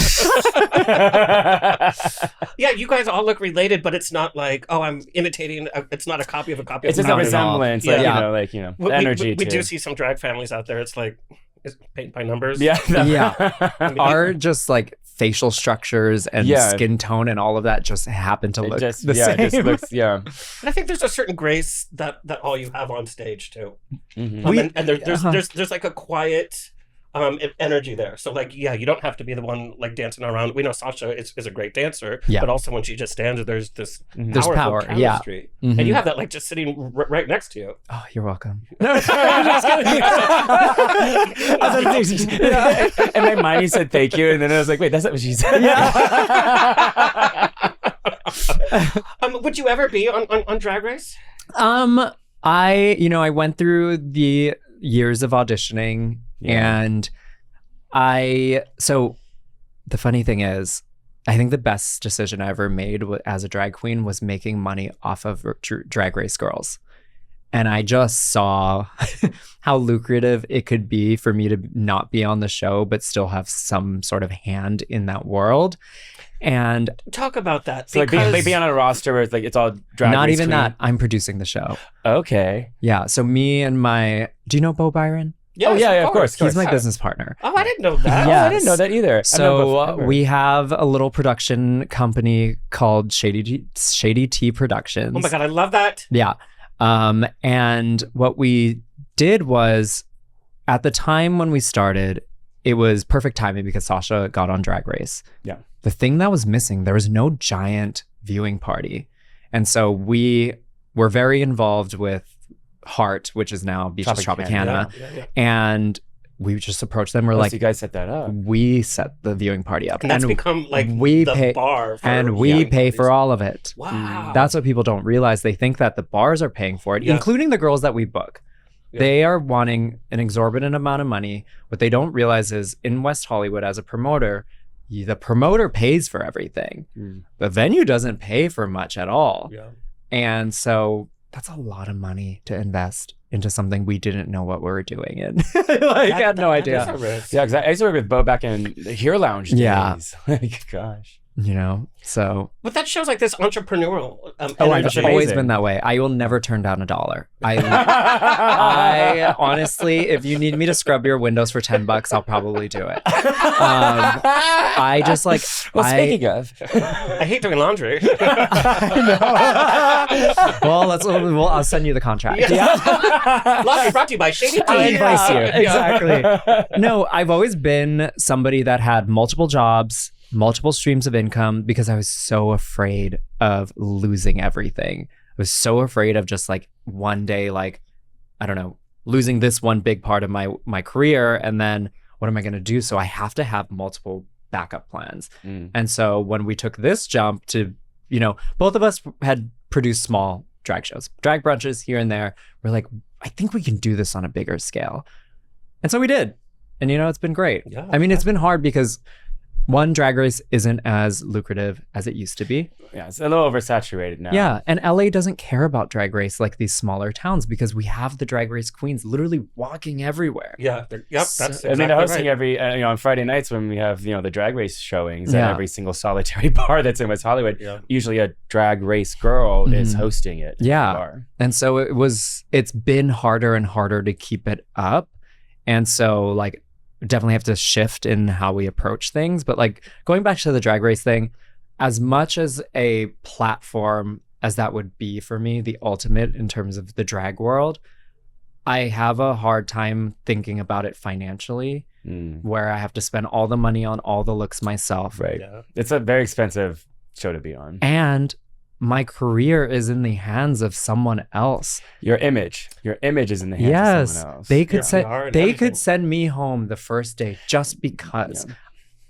[SPEAKER 1] Yeah, you guys all look related, but it's not like, oh, I'm imitating. It's not a copy of a copy.
[SPEAKER 2] It's
[SPEAKER 1] of
[SPEAKER 2] just a
[SPEAKER 5] Not at all.
[SPEAKER 2] resemblance.
[SPEAKER 1] Yeah.
[SPEAKER 2] The energy
[SPEAKER 1] we
[SPEAKER 2] too.
[SPEAKER 1] do see some drag families out there. It's like, it's paint by numbers.
[SPEAKER 2] Yeah.
[SPEAKER 5] Yeah. Our just facial structures and
[SPEAKER 2] Yeah.
[SPEAKER 5] skin tone and all of that just happen to look the same.
[SPEAKER 2] It just looks, yeah.
[SPEAKER 1] And I think there's a certain grace that all you have on stage too.
[SPEAKER 2] Mhm.
[SPEAKER 1] And there's like a quiet energy there. So you don't have to be the one dancing around. We know Sasha is a great dancer,
[SPEAKER 5] Yeah.
[SPEAKER 1] but also when she just stands, there's this
[SPEAKER 5] There's
[SPEAKER 1] powerful
[SPEAKER 5] power, yeah.
[SPEAKER 1] chemistry.
[SPEAKER 5] Mhm.
[SPEAKER 1] And you have that just sitting right next to you.
[SPEAKER 5] Oh, you're welcome.
[SPEAKER 2] I'm just kidding. In my mind, you said thank you, and then I was like, wait, that's not what she said.
[SPEAKER 1] Would you ever be on Drag Race?
[SPEAKER 5] I went through the years of auditioning, and so the funny thing is, I think the best decision I ever made as a drag queen was making money off of Drag Race girls. And I just saw how lucrative it could be for me to not be on the show, but still have some sort of hand in that world. And
[SPEAKER 1] Talk about that.
[SPEAKER 2] So like being on a roster where it's like it's all drag
[SPEAKER 5] not
[SPEAKER 2] race
[SPEAKER 5] even
[SPEAKER 2] queen.
[SPEAKER 5] that, I'm producing the show.
[SPEAKER 2] Okay.
[SPEAKER 5] Yeah. So me and do you know Bo Byron?
[SPEAKER 1] Yes,
[SPEAKER 2] Oh, yeah, of course.
[SPEAKER 5] He's my business partner.
[SPEAKER 1] Oh, I didn't know that.
[SPEAKER 5] Yeah.
[SPEAKER 2] Oh, I didn't know that either.
[SPEAKER 5] So we have a little production company called Shady T Productions.
[SPEAKER 1] Oh my God, I love that.
[SPEAKER 5] Yeah. And what we did was, at the time when we started, it was perfect timing because Sasha got on Drag Race.
[SPEAKER 2] Yeah.
[SPEAKER 5] The thing that was missing, there was no giant viewing party. And so we were very involved with Heart, which is now Beaches Tropicana.
[SPEAKER 1] Yeah.
[SPEAKER 5] And we just approached them. We're like,
[SPEAKER 2] so you guys set that up.
[SPEAKER 5] we set the viewing party up.
[SPEAKER 1] And that's become like
[SPEAKER 5] we
[SPEAKER 1] the
[SPEAKER 5] pay,
[SPEAKER 1] bar for
[SPEAKER 5] and we
[SPEAKER 1] young
[SPEAKER 5] pay
[SPEAKER 1] parties.
[SPEAKER 5] for all of it.
[SPEAKER 1] Wow.
[SPEAKER 5] That's what people don't realize. They think that the bars are paying for it,
[SPEAKER 1] Yeah.
[SPEAKER 5] including the girls that we book.
[SPEAKER 1] Yeah.
[SPEAKER 5] They are wanting an exorbitant amount of money. What they don't realize is in West Hollywood, as a promoter, the promoter pays for everything. The venue doesn't pay for much at all.
[SPEAKER 1] Yeah.
[SPEAKER 5] And so that's a lot of money to invest into something we didn't know what we were doing in. I had no idea.
[SPEAKER 1] That is a risk.
[SPEAKER 2] Yeah, exactly. I used to work with Bo back in the Hero Lounge days.
[SPEAKER 5] Yeah.
[SPEAKER 2] Like, gosh.
[SPEAKER 5] You know, so
[SPEAKER 1] But that shows like this entrepreneurial
[SPEAKER 5] I've
[SPEAKER 1] energy.
[SPEAKER 5] always
[SPEAKER 2] amazing.
[SPEAKER 5] been that way. I will never turn down $1. I honestly, if you need me to scrub your windows for $10, I'll probably do it. I just like.
[SPEAKER 2] Well, speaking of,
[SPEAKER 1] I hate doing laundry.
[SPEAKER 5] I'll send you the contract.
[SPEAKER 1] Laundry brought to you by Shady Tea.
[SPEAKER 5] I advise you.
[SPEAKER 1] Yeah.
[SPEAKER 5] Exactly. No, I've always been somebody that had multiple jobs, multiple streams of income, because I was so afraid of losing everything. I was so afraid of just like one day, like, I don't know, losing this one big part of my career. And then what am I going to do? So I have to have multiple backup plans. And so when we took this jump to, both of us had produced small drag shows, drag brunches here and there. We're like, I think we can do this on a bigger scale. And so we did. And, it's been great.
[SPEAKER 1] Yeah.
[SPEAKER 5] I mean, it's been hard because one, Drag Race isn't as lucrative as it used to be.
[SPEAKER 2] yeah, it's a little oversaturated now.
[SPEAKER 5] Yeah. And LA doesn't care about Drag Race like these smaller towns because we have the Drag Race queens literally walking everywhere.
[SPEAKER 1] Yeah. Yep. That's exactly
[SPEAKER 2] I mean, hosting
[SPEAKER 1] right.
[SPEAKER 2] every, on Friday nights when we have, the drag race showings
[SPEAKER 5] Yeah.
[SPEAKER 2] at every single solitary bar that's in West Hollywood,
[SPEAKER 1] Yeah.
[SPEAKER 2] usually a drag race girl is
[SPEAKER 5] Mhm.
[SPEAKER 2] hosting it.
[SPEAKER 5] Yeah.
[SPEAKER 2] At the bar.
[SPEAKER 5] And so it's been harder and harder to keep it up. And so like definitely have to shift in how we approach things. But like going back to the Drag Race thing, as much as a platform as that would be for me, the ultimate in terms of the drag world, I have a hard time thinking about it financially, where I have to spend all the money on all the looks myself.
[SPEAKER 2] Right.
[SPEAKER 1] Yeah.
[SPEAKER 2] It's a very expensive show to be on.
[SPEAKER 5] And my career is in the hands of someone else.
[SPEAKER 2] Your image is in the hands of
[SPEAKER 5] Yes,
[SPEAKER 2] someone else.
[SPEAKER 5] they could
[SPEAKER 1] PR and
[SPEAKER 5] they
[SPEAKER 1] everything.
[SPEAKER 5] could send me home the first day just because.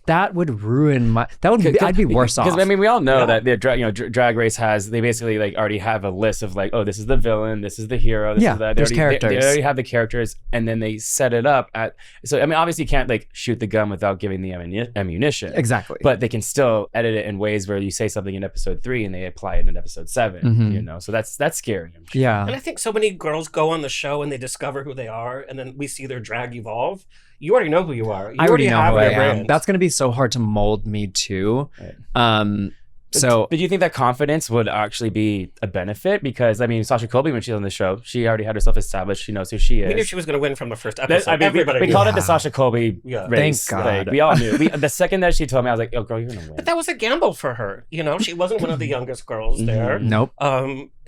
[SPEAKER 5] That would ruin I'd be worse off.
[SPEAKER 2] Because I mean, we all know
[SPEAKER 1] Yeah.
[SPEAKER 2] that the Drag Race they basically like already have a list of like, oh, this is the villain, this is the hero, this
[SPEAKER 5] Yeah,
[SPEAKER 2] is that.
[SPEAKER 5] there's
[SPEAKER 2] They
[SPEAKER 5] characters.
[SPEAKER 2] already have the characters, and then they set it up at. So I mean, obviously, you can't like shoot the gun without giving the ammunition.
[SPEAKER 5] Exactly.
[SPEAKER 2] But they can still edit it in ways where you say something in episode 3 and they apply it in episode 7.
[SPEAKER 5] Mhm.
[SPEAKER 2] So that's scary. I'm sure.
[SPEAKER 5] Yeah.
[SPEAKER 1] And I think so many girls go on the show and they discover who they are, and then we see their drag evolve. You already know who you are. You
[SPEAKER 5] I already know
[SPEAKER 1] have
[SPEAKER 5] who I
[SPEAKER 1] your
[SPEAKER 5] am.
[SPEAKER 1] brand.
[SPEAKER 5] That's going to be so hard to mold me to.
[SPEAKER 2] Right.
[SPEAKER 5] So
[SPEAKER 2] But do you think that confidence would actually be a benefit? Because I mean, Sasha Colby, when she was on the show, she already had herself established. She knows who she is.
[SPEAKER 1] We knew she was going to win from the first
[SPEAKER 2] That-
[SPEAKER 1] episode.
[SPEAKER 2] I mean,
[SPEAKER 1] Everybody
[SPEAKER 2] we
[SPEAKER 1] knew.
[SPEAKER 2] called it
[SPEAKER 5] Yeah.
[SPEAKER 2] the Sasha Colby
[SPEAKER 1] Yeah.
[SPEAKER 2] race.
[SPEAKER 5] Thank
[SPEAKER 2] Like,
[SPEAKER 5] God.
[SPEAKER 2] we all knew. The second that she told me, I was like, "Oh, girl, you're gonna win."
[SPEAKER 1] But that was a gamble for her. She wasn't one of the youngest girls there.
[SPEAKER 5] nope.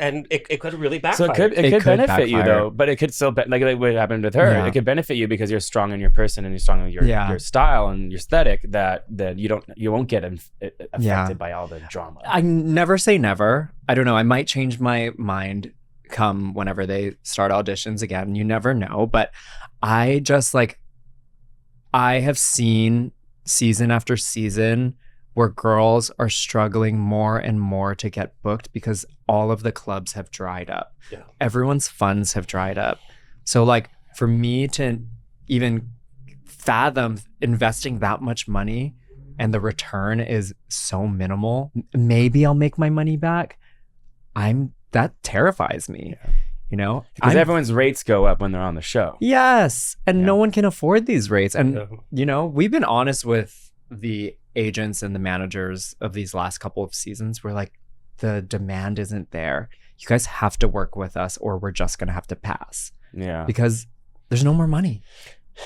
[SPEAKER 1] And it could really
[SPEAKER 2] So
[SPEAKER 1] backfire.
[SPEAKER 2] it could benefit you
[SPEAKER 5] backfire.
[SPEAKER 2] though, but it could still like what happened with her.
[SPEAKER 5] Yeah.
[SPEAKER 2] It could benefit you because you're strong in your person and you're strong in your style and your aesthetic. That you won't get affected by all the drama.
[SPEAKER 5] I never say never. I don't know. I might change my mind come whenever they start auditions again. You never know. But I just I have seen season after season where girls are struggling more and more to get booked because all of the clubs have dried up.
[SPEAKER 1] Yeah.
[SPEAKER 5] Everyone's funds have dried up. So for me to even fathom investing that much money and the return is so minimal, maybe I'll make my money back. That terrifies me. you know?
[SPEAKER 2] Because everyone's rates go up when they're on the show.
[SPEAKER 5] Yes. And
[SPEAKER 2] Yeah.
[SPEAKER 5] no one can afford these rates. And,
[SPEAKER 1] Yeah.
[SPEAKER 5] you know, we've been honest with the agents and the managers of these last couple of seasons. We're like, the demand isn't there. You guys have to work with us or we're just going to have to pass
[SPEAKER 2] Yeah.
[SPEAKER 5] because there's no more money.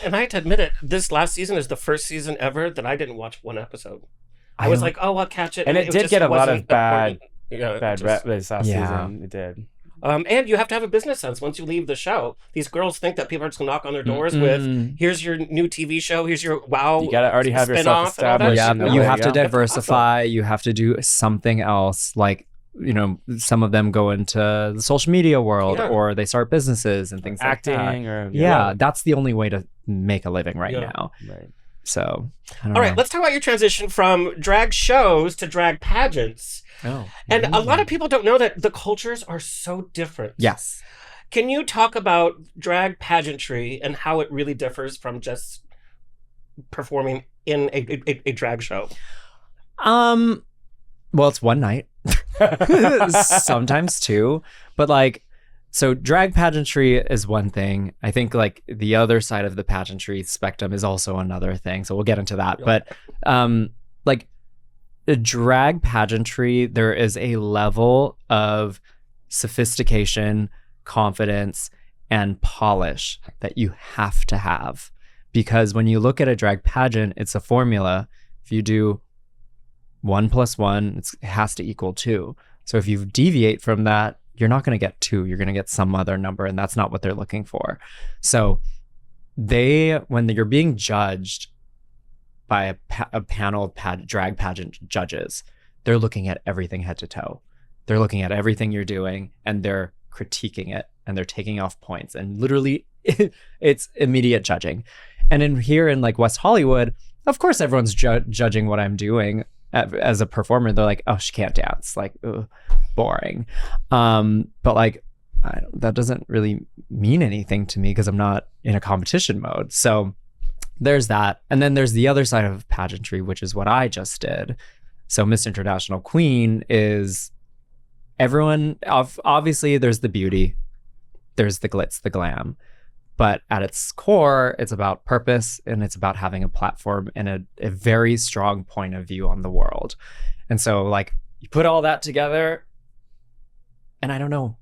[SPEAKER 1] And I had to admit it, this last season is the first season ever that I didn't watch one episode. I was
[SPEAKER 5] don't-
[SPEAKER 1] like, oh, I'll catch it.
[SPEAKER 2] And it did
[SPEAKER 1] just
[SPEAKER 2] get a lot
[SPEAKER 1] wasn't
[SPEAKER 2] of bad
[SPEAKER 1] important. Yeah,
[SPEAKER 2] Bad
[SPEAKER 1] just-
[SPEAKER 2] rep this last
[SPEAKER 5] Yeah.
[SPEAKER 2] season. It did.
[SPEAKER 1] And you have to have a business sense once you leave the show. These girls think that people are just going to knock on their doors with, here's your new TV show, here's your wow.
[SPEAKER 2] You gotta already have yourself
[SPEAKER 1] spin-off and all that
[SPEAKER 2] established.
[SPEAKER 5] Yeah,
[SPEAKER 2] in the
[SPEAKER 5] you
[SPEAKER 2] way,
[SPEAKER 5] have to
[SPEAKER 2] yeah.
[SPEAKER 5] diversify. You have to do something else. Like, you know, some of them go into the social media world
[SPEAKER 1] Yeah.
[SPEAKER 5] or they start businesses and things like that.
[SPEAKER 2] acting or
[SPEAKER 5] Yeah, that's the only way to make a living right
[SPEAKER 1] Yeah.
[SPEAKER 5] now.
[SPEAKER 2] Right.
[SPEAKER 5] So, I don't
[SPEAKER 1] All right,
[SPEAKER 5] know.
[SPEAKER 1] let's talk about your transition from drag shows to drag pageants.
[SPEAKER 5] Oh.
[SPEAKER 1] And a lot of people don't know that the cultures are so different.
[SPEAKER 5] Yes.
[SPEAKER 1] Can you talk about drag pageantry and how it really differs from just performing in a drag show?
[SPEAKER 5] Well, it's one night. Sometimes two. But like, so drag pageantry is one thing. I think like the other side of the pageantry spectrum is also another thing. So we'll get into that. But like the drag pageantry, there is a level of sophistication, confidence, and polish that you have to have. Because when you look at a drag pageant, it's a formula. If you do 1 + 1, it has to equal 2. So if you deviate from that, you're not going to get 2. You're going to get some other number, and that's not what they're looking for. So when you're being judged by a panel of drag pageant judges, they're looking at everything head to toe. They're looking at everything you're doing, and they're critiquing it, and they're taking off points, and literally it's immediate judging. And here in like West Hollywood, of course, everyone's judging what I'm doing as a performer. They're like, oh, she can't dance. Like, ugh, boring. But like, that doesn't really mean anything to me because I'm not in a competition mode. So there's that. And then there's the other side of pageantry, which is what I just did. So Miss International Queen is everyone, obviously there's the beauty, there's the glitz, the glam. But at its core, it's about purpose and it's about having a platform and a very strong point of view on the world. And so like you put all that together and I don't know.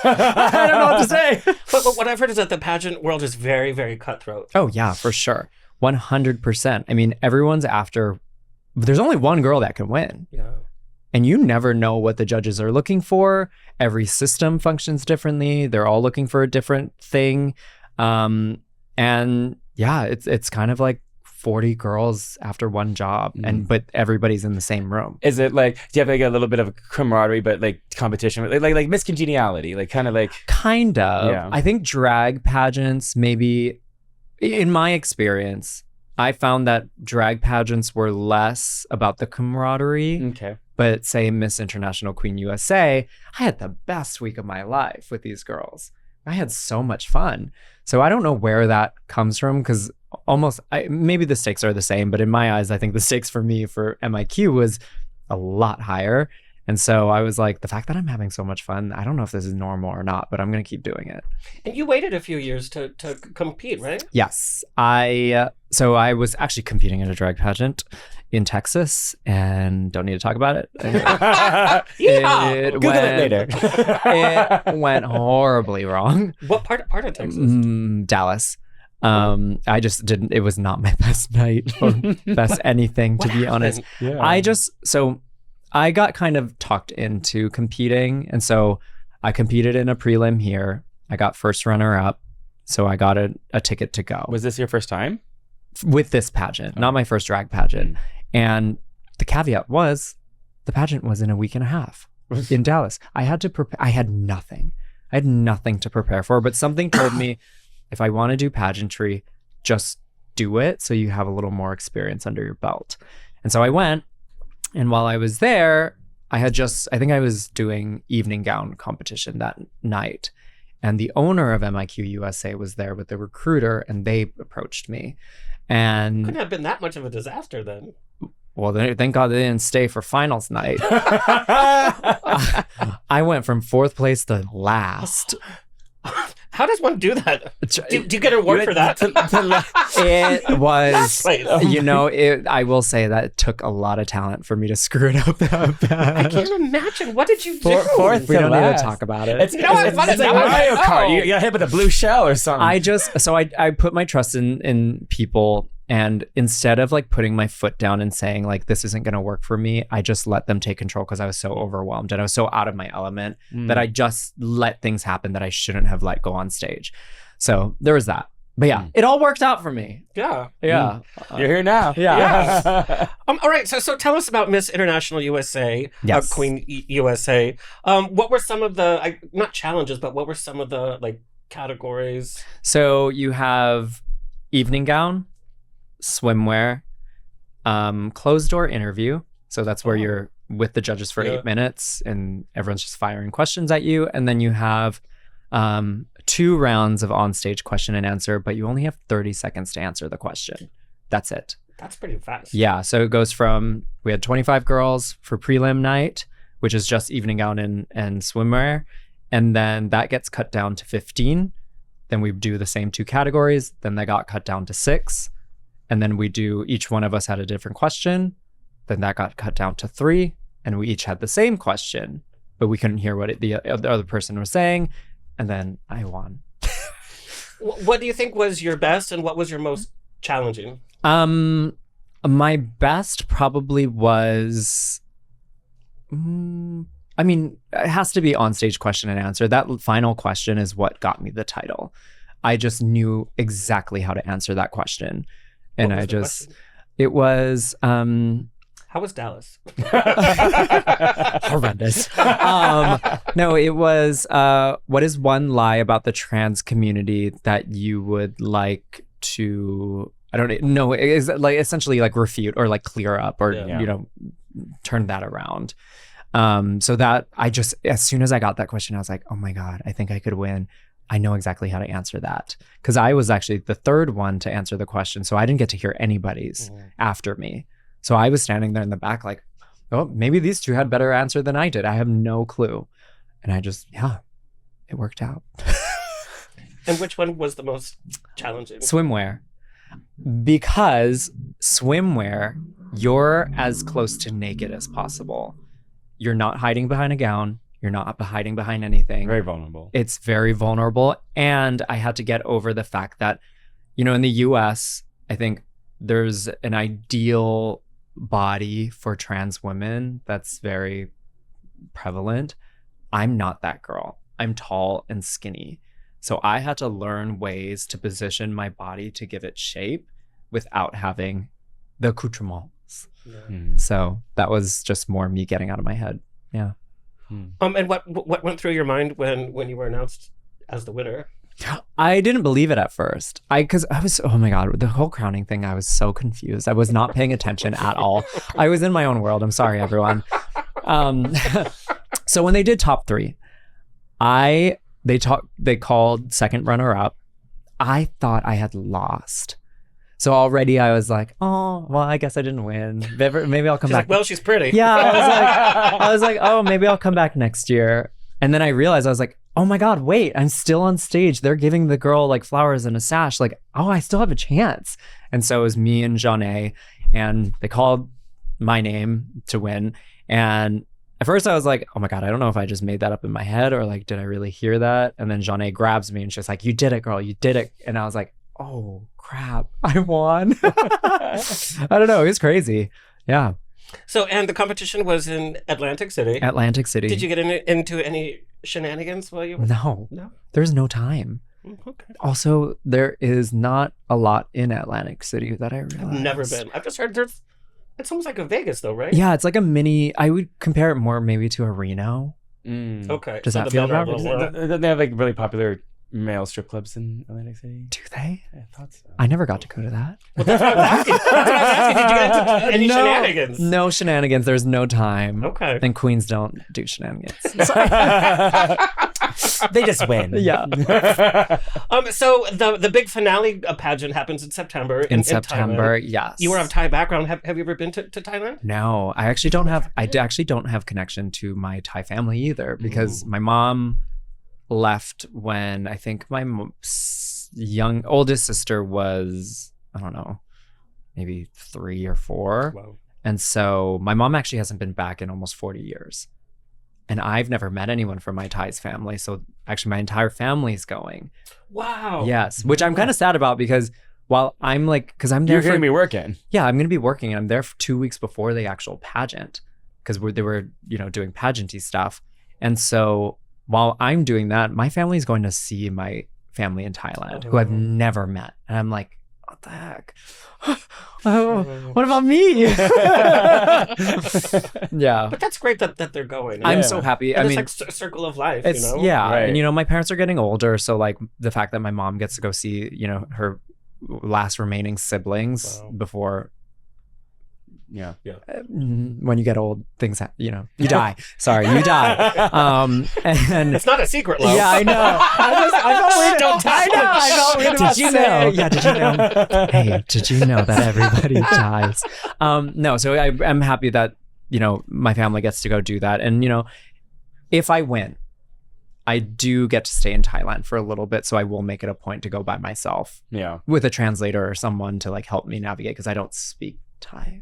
[SPEAKER 5] I don't know what to say.
[SPEAKER 1] But what I've heard is that the pageant world is very, very cutthroat.
[SPEAKER 5] Oh yeah, for sure. 100%. I mean, everyone's after, there's only one girl that can win.
[SPEAKER 1] Yeah.
[SPEAKER 5] And you never know what the judges are looking for. Every system functions differently. They're all looking for a different thing. And yeah, it's kind of like 40 girls after one job, but everybody's in the same room.
[SPEAKER 2] Is it like, do you have like a little bit of camaraderie, but like competition, like Miss Congeniality, like kind of like?
[SPEAKER 5] Kind of.
[SPEAKER 2] Yeah.
[SPEAKER 5] I think drag pageants, maybe, in my experience, I found that drag pageants were less about the camaraderie.
[SPEAKER 2] Okay.
[SPEAKER 5] But say Miss International Queen USA, I had the best week of my life with these girls. I had so much fun. So I don't know where that comes from because maybe the stakes are the same, but in my eyes, I think the stakes for me for MIQ was a lot higher. And so I was like, the fact that I'm having so much fun, I don't know if this is normal or not, but I'm going to keep doing it.
[SPEAKER 1] And you waited a few years to compete, right?
[SPEAKER 5] Yes. So I was actually competing in a drag pageant in Texas and don't need to talk about it.
[SPEAKER 1] Yeehaw!
[SPEAKER 2] Google it later.
[SPEAKER 5] It went horribly wrong.
[SPEAKER 1] What part of Texas?
[SPEAKER 5] Dallas. I just didn't, it was not my best night or best anything, to be honest.
[SPEAKER 2] Yeah.
[SPEAKER 5] I got kind of talked into competing. And so I competed in a prelim here. I got first runner up. So I got a ticket to go.
[SPEAKER 2] Was this your first time?
[SPEAKER 5] With this pageant, not my first drag pageant. And the caveat was the pageant was in a week and a half in Dallas. I had to prepare. I had nothing. I had nothing to prepare for, but something told me if I want to do pageantry, just do it so you have a little more experience under your belt. And so I went, and while I was there, I think I was doing evening gown competition that night. And the owner of MIQ USA was there with the recruiter, and they approached me. And
[SPEAKER 1] Couldn't have been that much of a disaster then.
[SPEAKER 5] well, thank God they didn't stay for finals night. I went from 4th place to last.
[SPEAKER 1] How does one do that? Do you get an award for that?
[SPEAKER 5] It was,
[SPEAKER 1] Place.
[SPEAKER 5] I will say that it took a lot of talent for me to screw it up that bad.
[SPEAKER 1] I can't imagine. What did you do?
[SPEAKER 2] Fourth
[SPEAKER 5] We
[SPEAKER 2] to
[SPEAKER 5] don't need
[SPEAKER 2] last.
[SPEAKER 5] to talk about it.
[SPEAKER 2] It's like Mario Kart. You got hit with a blue shell or something.
[SPEAKER 5] I put my trust in people, and instead of like putting my foot down and saying like this isn't going to work for me, I just let them take control because I was so overwhelmed and I was so out of my element that I just let things happen that I shouldn't have let go on stage. So there was that. But yeah, it all worked out for me.
[SPEAKER 1] Yeah.
[SPEAKER 5] Yeah.
[SPEAKER 2] You're here now.
[SPEAKER 5] Yeah.
[SPEAKER 1] All right. So tell us about Miss International USA,
[SPEAKER 5] Yes.
[SPEAKER 1] Queen USA. What were some of the not challenges, but what were some of the like categories?
[SPEAKER 5] So you have evening gown, swimwear, closed door interview. So that's where you're with the judges for 8 minutes and everyone's just firing questions at you. And then you have 2 rounds of onstage question and answer, but you only have 30 seconds to answer the question. That's it.
[SPEAKER 1] That's pretty fast.
[SPEAKER 5] Yeah. So it goes from, we had 25 girls for prelim night, which is just evening gown and swimwear. And then that gets cut down to 15. Then we do the same 2 categories. Then they got cut down to 6. And then we do, each one of us had a different question. Then that got cut down to 3. And we each had the same question, but we couldn't hear what the other person was saying. And then I won.
[SPEAKER 1] What do you think was your best and what was your most challenging?
[SPEAKER 5] My best probably was, it has to be onstage question and answer. That final question is what got me the title. I just knew exactly how to answer that question. And it was,
[SPEAKER 1] how was Dallas?
[SPEAKER 5] horrendous. No, it was, what is one lie about the trans community that you would like to, I don't know, is like essentially like refute or like clear up or, turn that around. So that as soon as I got that question, I was like, oh my God, I think I could win. I know exactly how to answer that. Because I was actually the third one to answer the question. So I didn't get to hear anybody's after me. So I was standing there in the back like, oh, maybe these 2 had better answer than I did. I have no clue. And I it worked out.
[SPEAKER 1] And which one was the most challenging?
[SPEAKER 5] Swimwear. Because swimwear, you're as close to naked as possible. You're not hiding behind a gown. You're not hiding behind anything.
[SPEAKER 2] Very vulnerable.
[SPEAKER 5] It's very vulnerable. And I had to get over the fact that, in the US, I think there's an ideal body for trans women that's very prevalent. I'm not that girl. I'm tall and skinny. So I had to learn ways to position my body to give it shape without having the accoutrements. So that was just more me getting out of my head. Yeah.
[SPEAKER 1] And what went through your mind when you were announced as the winner?
[SPEAKER 5] I didn't believe it at first. Because I was, oh my God, the whole crowning thing, I was so confused. I was not paying attention at all. I was in my own world. I'm sorry, everyone. So when they did top 3, they called second runner up. I thought I had lost. So already I was like, oh, well, I guess I didn't win. Maybe I'll come back.
[SPEAKER 1] Like, well, she's pretty.
[SPEAKER 5] Yeah, I was like, oh, maybe I'll come back next year. And then I realized, I was like, oh my God, wait, I'm still on stage. They're giving the girl like flowers and a sash. Like, oh, I still have a chance. And so it was me and Janae, and they called my name to win. And at first I was like, oh my God, I don't know if I just made that up in my head or like, did I really hear that? And then Janae grabs me and she's like, you did it, girl, you did it. And I was like, oh crap, I won. I don't know, it was crazy. Yeah.
[SPEAKER 1] So, and the competition was in Atlantic City.
[SPEAKER 5] Atlantic City.
[SPEAKER 1] Did you get into any shenanigans while you were?
[SPEAKER 5] No. There's no time.
[SPEAKER 1] Okay.
[SPEAKER 5] Also, there is not a lot in Atlantic City that I realized.
[SPEAKER 1] I've never been. I've just heard it's almost like a Vegas though, right?
[SPEAKER 5] Yeah, it's like a mini, I would compare it more maybe to a Reno.
[SPEAKER 1] Okay.
[SPEAKER 5] Does
[SPEAKER 1] So
[SPEAKER 5] that
[SPEAKER 1] the
[SPEAKER 5] feel
[SPEAKER 1] better
[SPEAKER 5] about
[SPEAKER 1] little
[SPEAKER 5] right?
[SPEAKER 1] world.
[SPEAKER 2] They have like really popular male strip clubs in Atlantic City.
[SPEAKER 5] Do they?
[SPEAKER 2] I thought so.
[SPEAKER 5] I never got to go to that.
[SPEAKER 1] Well, that's what I was asking. That's what I was asking. Did you get into any shenanigans?
[SPEAKER 5] No shenanigans. There's no time.
[SPEAKER 1] Okay.
[SPEAKER 5] And queens don't do shenanigans.
[SPEAKER 2] They just win.
[SPEAKER 5] Yeah.
[SPEAKER 1] So the big finale pageant happens in September.
[SPEAKER 5] In September,
[SPEAKER 1] Thailand.
[SPEAKER 5] yes.
[SPEAKER 1] You were of Thai background. Have you ever been to Thailand?
[SPEAKER 5] No, I actually don't have connection to my Thai family either because my mom left when I think my oldest sister was, I don't know, maybe 3 or 4.
[SPEAKER 1] Wow.
[SPEAKER 5] And so my mom actually hasn't been back in almost 40 years. And I've never met anyone from my Thai's family. So actually my entire family's going.
[SPEAKER 1] Wow.
[SPEAKER 5] Yes, which I'm kind of sad about because while I'm like, because I'm there
[SPEAKER 2] You're going to be working.
[SPEAKER 5] Yeah, I'm going to be working. And I'm there for 2 weeks before the actual pageant because they were, doing pageanty stuff. And so while I'm doing that, my family's going to see my family in Thailand who I've never met. And I'm like, what the heck? Oh, what about me? Yeah.
[SPEAKER 1] But that's great that they're going.
[SPEAKER 5] I'm so happy.
[SPEAKER 1] And
[SPEAKER 5] I mean,
[SPEAKER 1] it's like a circle of life,
[SPEAKER 5] it's, yeah.
[SPEAKER 2] Right.
[SPEAKER 5] And, my parents are getting older. So like the fact that my mom gets to go see, her last remaining siblings before, when you get old, things, you die. Sorry, you die. And
[SPEAKER 1] it's not a secret, love.
[SPEAKER 5] Yeah, I know. I felt weird
[SPEAKER 2] Did you know?
[SPEAKER 5] Yeah, did you know? Hey, did you know that everybody dies? No, so I'm happy that, my family gets to go do that. And, if I win, I do get to stay in Thailand for a little bit. So I will make it a point to go by myself.
[SPEAKER 2] Yeah.
[SPEAKER 5] With a translator or someone to like help me navigate because I don't speak Thai.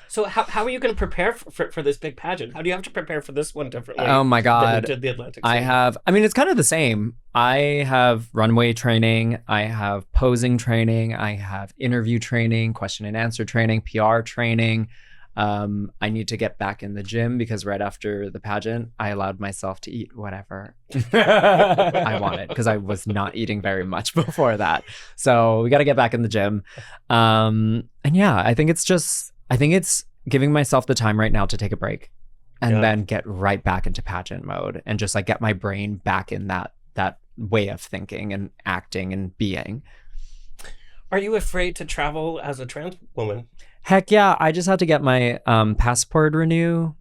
[SPEAKER 1] So how are you going to prepare for this big pageant? How do you have to prepare for this one differently?
[SPEAKER 5] Oh my God.
[SPEAKER 1] Than you did the Atlantic
[SPEAKER 5] Scene? It's kind of the same. I have runway training. I have posing training. I have interview training, question and answer training, PR training. I need to get back in the gym because right after the pageant, I allowed myself to eat whatever I wanted because I was not eating very much before that. So we got to get back in the gym. And yeah, I think it's giving myself the time right now to take a break and then get right back into pageant mode and just like get my brain back in that way of thinking and acting and being.
[SPEAKER 1] Are you afraid to travel as a trans woman?
[SPEAKER 5] Heck yeah, I just had to get my passport renew.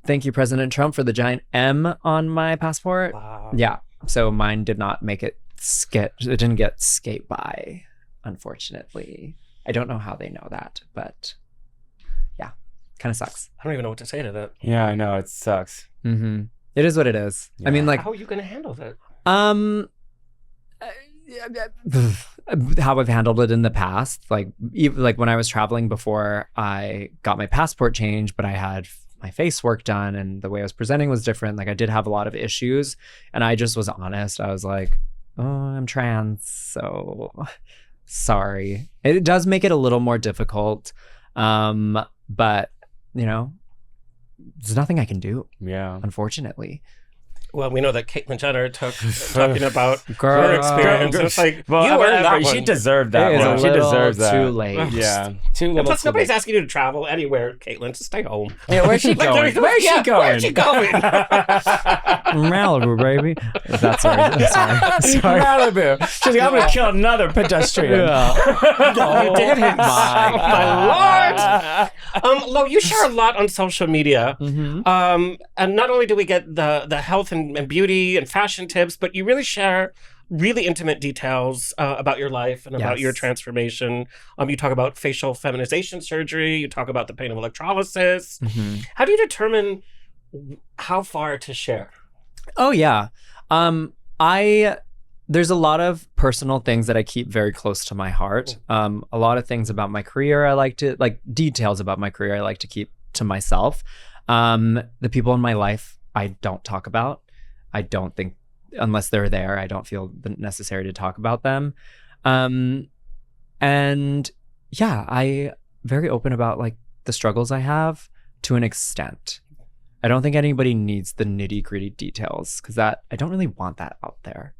[SPEAKER 5] Thank you, President Trump, for the giant M on my passport.
[SPEAKER 1] Wow.
[SPEAKER 5] Yeah, so mine did not make it it didn't get skate by, unfortunately. I don't know how they know that, but yeah, kind of sucks.
[SPEAKER 1] I don't even know what to say to that.
[SPEAKER 2] Yeah, I know, it sucks.
[SPEAKER 5] Mm-hmm. It is what it is.
[SPEAKER 2] Yeah.
[SPEAKER 5] I mean, like,
[SPEAKER 1] how are you going to handle that?
[SPEAKER 5] How I've handled it in the past, like when I was traveling before I got my passport changed, but I had my face work done and the way I was presenting was different. Like I did have a lot of issues and I just was honest. I was like, oh, I'm trans, so sorry. It does make it a little more difficult, but there's nothing I can do.
[SPEAKER 2] Yeah,
[SPEAKER 5] unfortunately.
[SPEAKER 1] Well, we know that Caitlyn Jenner took talking about
[SPEAKER 5] Girl,
[SPEAKER 1] her experience. It's like,
[SPEAKER 2] well,
[SPEAKER 1] you earned that
[SPEAKER 2] she
[SPEAKER 1] one.
[SPEAKER 2] deserved that one. She deserves that.
[SPEAKER 5] Too late.
[SPEAKER 2] Yeah,
[SPEAKER 1] And plus, nobody's asking you to travel anywhere, Caitlyn. Just stay home.
[SPEAKER 2] Yeah, where's she going? Where's she going?
[SPEAKER 1] Where's she going?
[SPEAKER 5] Malibu, baby. That's sorry.
[SPEAKER 2] Malibu. She's like, I'm going to kill another pedestrian.
[SPEAKER 5] Yeah.
[SPEAKER 1] You did it. My Lord. Lo, you share a lot on social media.
[SPEAKER 5] Mm-hmm.
[SPEAKER 1] And not only do we get the health and beauty and fashion tips, but you really share really intimate details about your life and about your transformation. You talk about facial feminization surgery. You talk about the pain of electrolysis.
[SPEAKER 5] Mm-hmm.
[SPEAKER 1] How do you determine how far to share?
[SPEAKER 5] Oh, yeah. There's a lot of personal things that I keep very close to my heart. A lot of things about my career details about my career I like to keep to myself. The people in my life I don't talk about. I don't think, unless they're there, I don't feel necessary to talk about them. And yeah, I very open about like the struggles I have to an extent. I don't think anybody needs the nitty gritty details because I don't really want that out there.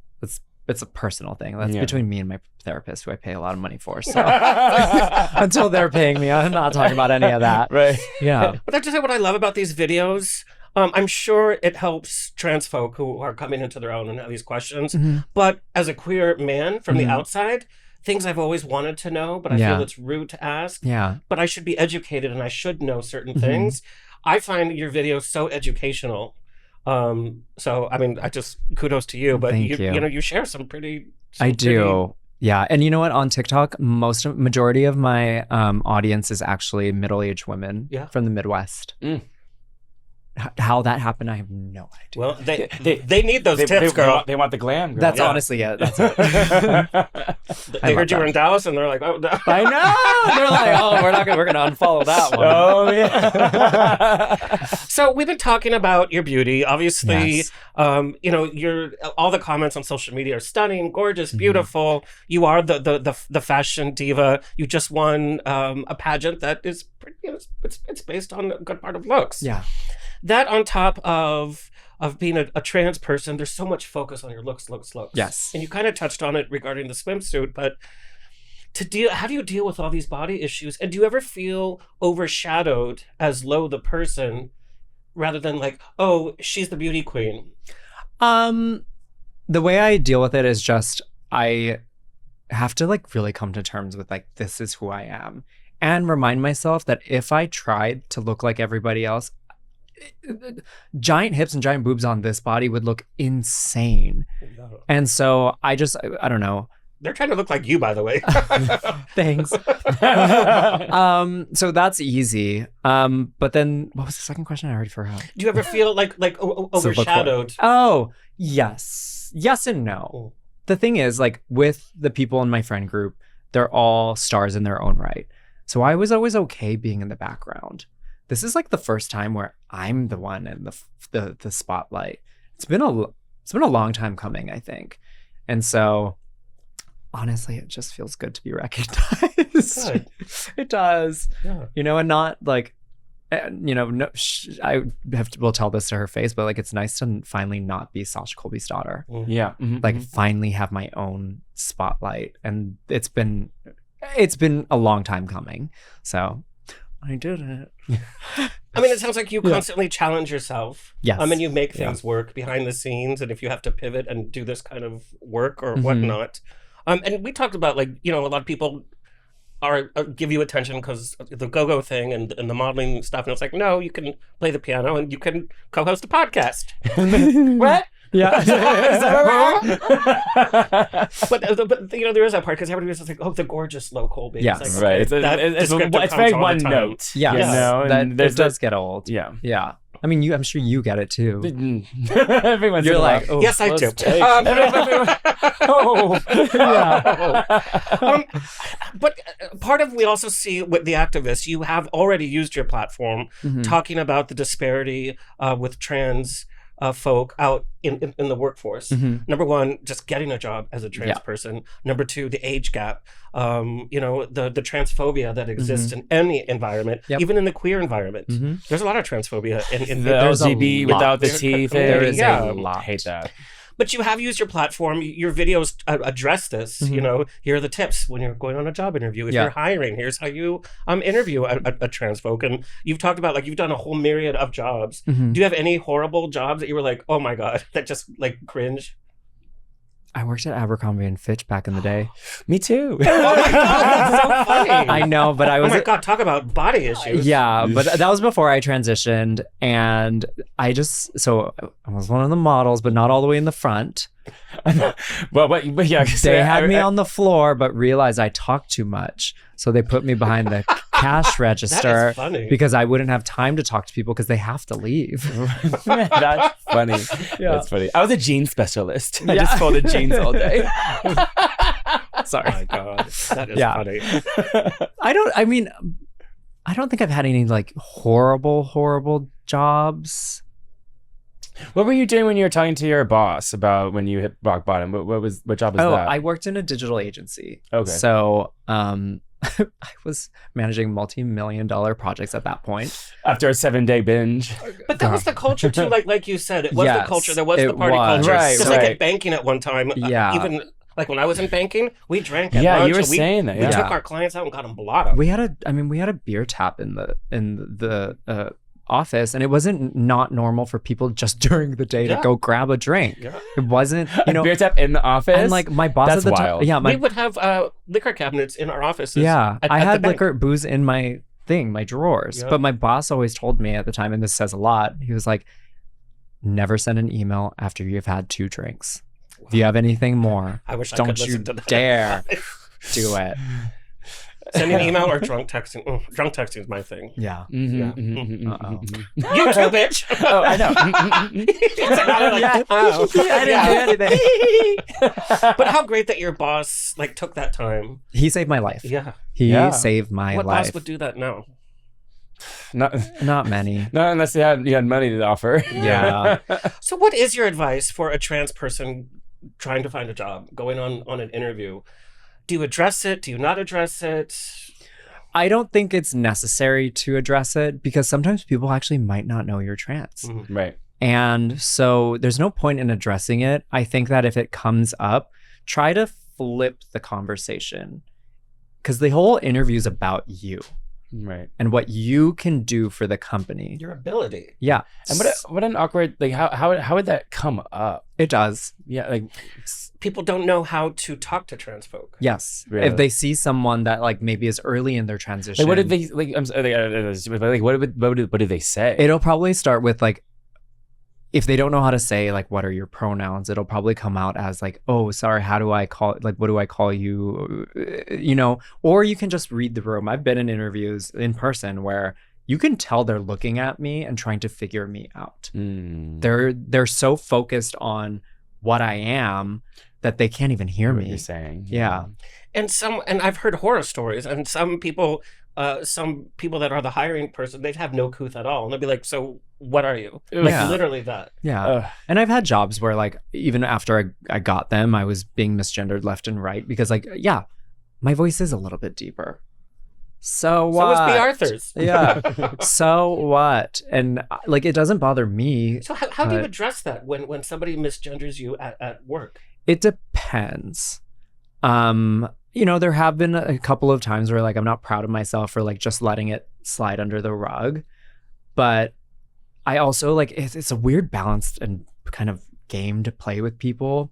[SPEAKER 5] It's a personal thing. That's between me and my therapist, who I pay a lot of money for. So until they're paying me, I'm not talking about any of that.
[SPEAKER 2] Right.
[SPEAKER 5] Yeah.
[SPEAKER 1] But that's just what I love about these videos. I'm sure it helps trans folk who are coming into their own and have these questions. Mm-hmm. But as a queer man from the outside, things I've always wanted to know, but I feel it's rude to ask.
[SPEAKER 5] Yeah.
[SPEAKER 1] But I should be educated and I should know certain things. I find your videos so educational. So, I mean, I just kudos to you, but
[SPEAKER 5] Thank you.
[SPEAKER 1] You share some pretty...
[SPEAKER 5] I do. Yeah. And you know what? On TikTok, majority of my audience is actually middle-aged women from the Midwest. How that happened, I have no no idea.
[SPEAKER 1] Well, they need those tips, girl.
[SPEAKER 2] They want the glam, girl.
[SPEAKER 5] That's honestly it. That's it.
[SPEAKER 1] They heard you were in Dallas, and they're like, "Oh, no."
[SPEAKER 5] I know. They're like, "Oh, we're gonna unfollow that one."
[SPEAKER 2] Oh yeah.
[SPEAKER 1] So we've been talking about your beauty. Obviously,
[SPEAKER 5] Yes.
[SPEAKER 1] you're all the comments on social media are stunning, gorgeous, beautiful. You are the fashion diva. You just won a pageant that is pretty, it's based on a good part of looks.
[SPEAKER 5] Yeah.
[SPEAKER 1] That on top of being a trans person, there's so much focus on your looks.
[SPEAKER 5] Yes.
[SPEAKER 1] And you kind of touched on it regarding the swimsuit, but how do you deal with all these body issues? And do you ever feel overshadowed as Lo the person rather than like, oh, she's the beauty queen?
[SPEAKER 5] The way I deal with it is just I have to like really come to terms with like, this is who I am, and remind myself that if I tried to look like everybody else, giant hips and giant boobs on this body would look insane. And so I don't know.
[SPEAKER 1] They're trying to look like you, by the way.
[SPEAKER 5] Thanks. So that's easy. But then what was the second question? I already forgot.
[SPEAKER 1] Do you ever feel like overshadowed?
[SPEAKER 5] Oh, yes. Yes and no.
[SPEAKER 1] Oh.
[SPEAKER 5] The thing is, like, with the people in my friend group, they're all stars in their own right. So I was always okay being in the background. This is like the first time where I'm the one in the spotlight. It's been a long time coming, I think. And so honestly, it just feels good to be recognized.
[SPEAKER 1] Good.
[SPEAKER 5] It does.
[SPEAKER 1] Yeah.
[SPEAKER 5] And not like, no, will tell this to her face, but like, it's nice to finally not be Sasha Colby's daughter.
[SPEAKER 2] Yeah.
[SPEAKER 5] Like, finally have my own spotlight. And it's been a long time coming. So I did it.
[SPEAKER 1] I mean, it sounds like you constantly challenge yourself.
[SPEAKER 5] Yes.
[SPEAKER 1] I mean, you make things work behind the scenes, and if you have to pivot and do this kind of work or whatnot. And we talked about, like, a lot of people give you attention because the go-go thing and the modeling stuff. And it's like, no, you can play the piano and you can co-host a podcast. What?
[SPEAKER 5] Yeah.
[SPEAKER 2] Is that
[SPEAKER 1] But there is that part because everybody's just like, oh, the gorgeous Lo Colby.
[SPEAKER 5] Yes.
[SPEAKER 1] It's like,
[SPEAKER 2] Right.
[SPEAKER 1] okay,
[SPEAKER 2] It's very one note.
[SPEAKER 5] Yes.
[SPEAKER 2] And
[SPEAKER 5] It does get old.
[SPEAKER 2] Yeah.
[SPEAKER 5] Yeah. I mean, I'm sure you get it too.
[SPEAKER 2] Everyone's
[SPEAKER 5] You're like, oh,
[SPEAKER 1] yes, I do. But part of we also see with the activists, you have already used your platform talking about the disparity with trans folk out in the workforce. Number one, just getting a job as a trans person. Number two, the age gap. The transphobia that exists in any environment, even in the queer environment. There's a lot of transphobia in
[SPEAKER 2] the LGB without the T thing.
[SPEAKER 5] There is a lot.
[SPEAKER 2] I hate that.
[SPEAKER 1] But you have used your platform. Your videos address this. Here are the tips when you're going on a job interview. If you're hiring, here's how you interview a trans folk. And you've talked about, like, you've done a whole myriad of jobs. Do you have any horrible jobs that you were like, oh my God, that just like cringe?
[SPEAKER 5] I worked at Abercrombie and Fitch back in the day.
[SPEAKER 2] Me too.
[SPEAKER 1] Oh my God, that's so funny.
[SPEAKER 5] I know, but I was...
[SPEAKER 1] Oh my God, talk about body issues.
[SPEAKER 5] Yeah, but that was before I transitioned. And I was one of the models, but not all the way in the front.
[SPEAKER 2] But yeah.
[SPEAKER 5] They had me on the floor, but realized I talked too much. So they put me behind the cash register
[SPEAKER 1] That is funny.
[SPEAKER 5] because I wouldn't have time to talk to people because they have to leave.
[SPEAKER 2] That's funny.
[SPEAKER 5] Yeah.
[SPEAKER 2] That's funny. I was a jeans specialist. I just folded jeans all day.
[SPEAKER 5] Sorry.
[SPEAKER 1] Oh my God, that is funny.
[SPEAKER 5] I don't think I've had any like horrible jobs.
[SPEAKER 2] What were you doing when you were talking to your boss about when you hit rock bottom? What job was that?
[SPEAKER 5] I worked in a digital agency.
[SPEAKER 2] Okay.
[SPEAKER 5] So I was managing multi-million-dollar projects at that point.
[SPEAKER 2] After a 7-day binge.
[SPEAKER 1] But that was the culture too, like you said. It was the
[SPEAKER 5] Yes,
[SPEAKER 1] culture. There was the
[SPEAKER 5] it
[SPEAKER 1] party
[SPEAKER 5] was.
[SPEAKER 1] culture.
[SPEAKER 2] Right,
[SPEAKER 1] Because like
[SPEAKER 2] right.
[SPEAKER 1] at banking at one time,
[SPEAKER 5] Yeah.
[SPEAKER 1] even like when I was in banking, we drank at
[SPEAKER 2] Yeah,
[SPEAKER 1] lunch.
[SPEAKER 2] you were
[SPEAKER 1] and
[SPEAKER 2] saying that,
[SPEAKER 1] We
[SPEAKER 2] yeah.
[SPEAKER 1] took our clients out and got them blotto.
[SPEAKER 5] We had a beer tap in the office, and it wasn't not normal for people just during the day to go grab a drink.
[SPEAKER 1] Yeah.
[SPEAKER 5] It wasn't,
[SPEAKER 2] Beer tap in the office?
[SPEAKER 5] and like my boss
[SPEAKER 2] That's
[SPEAKER 5] at the time,
[SPEAKER 2] wild.
[SPEAKER 5] yeah,
[SPEAKER 1] We would have liquor cabinets in our offices.
[SPEAKER 5] yeah,
[SPEAKER 1] at
[SPEAKER 5] I
[SPEAKER 1] the
[SPEAKER 5] had
[SPEAKER 1] bank.
[SPEAKER 5] booze in my drawers.
[SPEAKER 1] Yeah.
[SPEAKER 5] But my boss always told me at the time, and this says a lot. He was like, "Never send an email after you've had 2 drinks. If you have anything more,
[SPEAKER 1] I wish I
[SPEAKER 5] don't
[SPEAKER 1] could
[SPEAKER 5] you
[SPEAKER 1] listen to that.
[SPEAKER 5] dare do it."
[SPEAKER 1] Sending an email or drunk texting? Oh, drunk texting is my thing.
[SPEAKER 5] Yeah.
[SPEAKER 1] Yeah.
[SPEAKER 5] Uh-oh.
[SPEAKER 1] You too, bitch.
[SPEAKER 2] Oh, I know.
[SPEAKER 5] I didn't do anything.
[SPEAKER 1] But how great that your boss like took that time.
[SPEAKER 5] He saved my life.
[SPEAKER 1] Yeah.
[SPEAKER 5] He saved my
[SPEAKER 1] What
[SPEAKER 5] life.
[SPEAKER 1] boss would do that now?
[SPEAKER 5] Not many.
[SPEAKER 2] Not unless you had money to offer.
[SPEAKER 5] Yeah.
[SPEAKER 1] So what is your advice for a trans person trying to find a job, going on an interview? Do you address it? Do you not address it?
[SPEAKER 5] I don't think it's necessary to address it because sometimes people actually might not know you're trans.
[SPEAKER 2] Right.
[SPEAKER 5] And so there's no point in addressing it. I think that if it comes up, try to flip the conversation because the whole interview is about you
[SPEAKER 2] Right.
[SPEAKER 5] and what you can do for the company.
[SPEAKER 1] Your ability.
[SPEAKER 5] Yeah.
[SPEAKER 2] And what an awkward, like, how would that come up?
[SPEAKER 5] It does.
[SPEAKER 2] Yeah, like,
[SPEAKER 1] People don't know how to talk to trans folk.
[SPEAKER 5] Yes.
[SPEAKER 2] Really?
[SPEAKER 5] If they see someone that like maybe is early in their transition.
[SPEAKER 2] like what did they, like, I'm sorry, like, what did they say?
[SPEAKER 5] It'll probably start with like, if they don't know how to say like, what are your pronouns? It'll probably come out as like, oh, sorry, how do I call, like, what do I call you? You know, or you can just read the room. I've been in interviews in person where you can tell they're looking at me and trying to figure me out. They're so focused on what I am that they can't even hear
[SPEAKER 2] What
[SPEAKER 5] me.
[SPEAKER 2] you're saying.
[SPEAKER 5] Yeah.
[SPEAKER 1] And I've heard horror stories, and some people that are the hiring person, they have no couth at all, and they'll be like, "So what are you?" Like
[SPEAKER 5] Yeah.
[SPEAKER 1] literally that.
[SPEAKER 5] Yeah.
[SPEAKER 2] Ugh.
[SPEAKER 5] And I've had jobs where like even after I got them, I was being misgendered left and right because like, yeah, my voice is a little bit deeper. So
[SPEAKER 1] So
[SPEAKER 5] what?
[SPEAKER 1] was B. Arthur's.
[SPEAKER 5] Yeah. So what? And like it doesn't bother me.
[SPEAKER 1] So how do you
[SPEAKER 5] But-
[SPEAKER 1] address that when somebody misgenders you at work?
[SPEAKER 5] It depends. You know, there have been a couple of times where like I'm not proud of myself for like just letting it slide under the rug. But I also like it's a weird balanced and kind of game to play with people.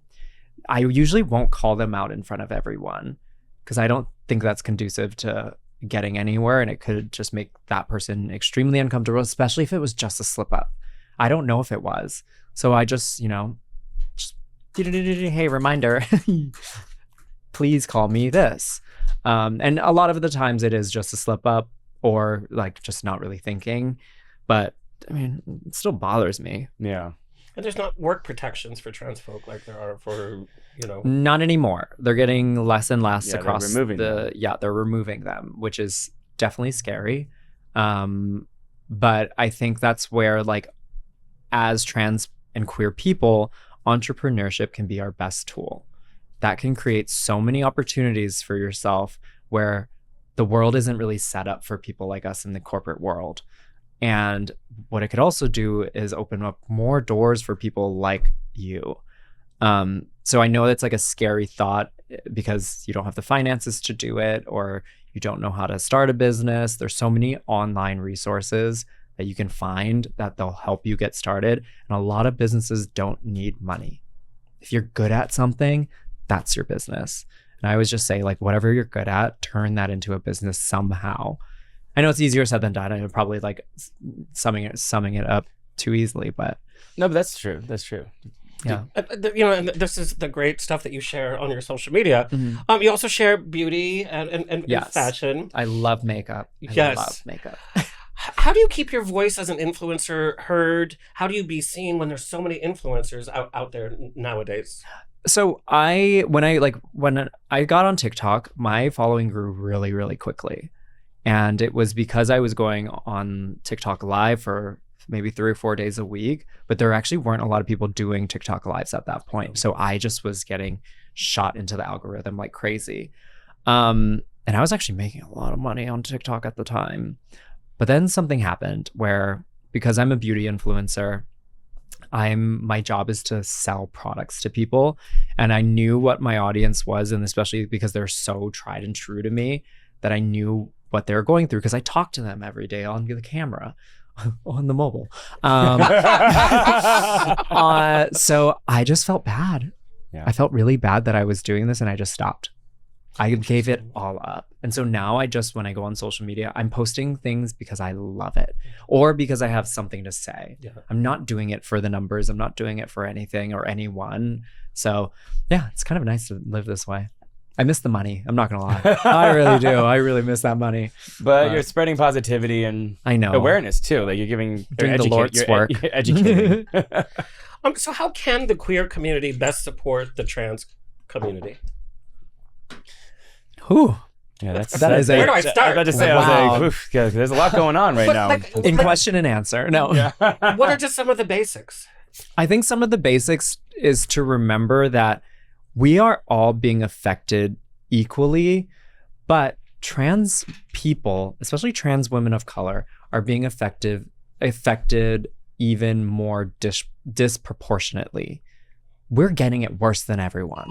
[SPEAKER 5] I usually won't call them out in front of everyone because I don't think that's conducive to getting anywhere, and it could just make that person extremely uncomfortable, especially if it was just a slip up. I don't know if it was. So I just, you know, hey, reminder, please call me this. And a lot of the times it is just a slip up or like just not really thinking. But I mean, it still bothers me.
[SPEAKER 2] Yeah.
[SPEAKER 1] And there's not work protections for trans folk like there are for, you know.
[SPEAKER 5] Not anymore. They're getting less and less
[SPEAKER 2] Yeah, they're
[SPEAKER 5] across
[SPEAKER 2] removing them.
[SPEAKER 5] Yeah, they're removing them, which is definitely scary. But I think that's where like as trans and queer people, entrepreneurship can be our best tool. That can create so many opportunities for yourself where the world isn't really set up for people like us in the corporate world. And what it could also do is open up more doors for people like you. So I know that's like a scary thought because you don't have the finances to do it or you don't know how to start a business. There's so many online resources that you can find that they'll help you get started. And a lot of businesses don't need money. If you're good at something, that's your business. And I always just say, like, whatever you're good at, turn that into a business somehow. I know it's easier said than done. I'm probably like summing it up too easily, but
[SPEAKER 2] No, but that's true. That's true.
[SPEAKER 5] yeah.
[SPEAKER 1] You know, and this is the great stuff that you share on your social media. You also share beauty and
[SPEAKER 5] Yes.
[SPEAKER 1] fashion.
[SPEAKER 5] I love makeup. I
[SPEAKER 1] Yes.
[SPEAKER 5] love makeup.
[SPEAKER 1] How do you keep your voice as an influencer heard? How do you be seen when there's so many influencers out there nowadays?
[SPEAKER 5] So when I got on TikTok, my following grew really, really quickly. And it was because I was going on TikTok live for maybe 3 or 4 days a week, but there actually weren't a lot of people doing TikTok lives at that point. So I just was getting shot into the algorithm like crazy. And I was actually making a lot of money on TikTok at the time. But then something happened where, because I'm a beauty influencer, my job is to sell products to people. And I knew what my audience was, and especially because they're so tried and true to me, that I knew what they were going through because I talk to them every day on the camera, on the mobile. So I just felt bad.
[SPEAKER 2] Yeah.
[SPEAKER 5] I felt really bad that I was doing this, and I just stopped. I gave it all up. And so now when I go on social media, I'm posting things because I love it or because I have something to say.
[SPEAKER 1] Yeah.
[SPEAKER 5] I'm not doing it for the numbers. I'm not doing it for anything or anyone. So yeah, it's kind of nice to live this way. I miss the money. I'm not gonna lie. I really do. I really miss that money.
[SPEAKER 2] But you're spreading positivity and
[SPEAKER 5] I know.
[SPEAKER 2] awareness too. Like you're giving
[SPEAKER 5] Doing the Lord's work.
[SPEAKER 2] You're educating.
[SPEAKER 1] So how can the queer community best support the trans community?
[SPEAKER 5] Whew.
[SPEAKER 2] Yeah,
[SPEAKER 5] That is
[SPEAKER 1] Where do I start?
[SPEAKER 2] I was about to say, I was
[SPEAKER 5] Wow.
[SPEAKER 2] like, oof, yeah, there's a lot going on right now.
[SPEAKER 5] In question and answer. No.
[SPEAKER 1] What are just some of the basics?
[SPEAKER 5] I think some of the basics is to remember that we are all being affected equally, but trans people, especially trans women of color, are being affected even more disproportionately. We're getting it worse than everyone.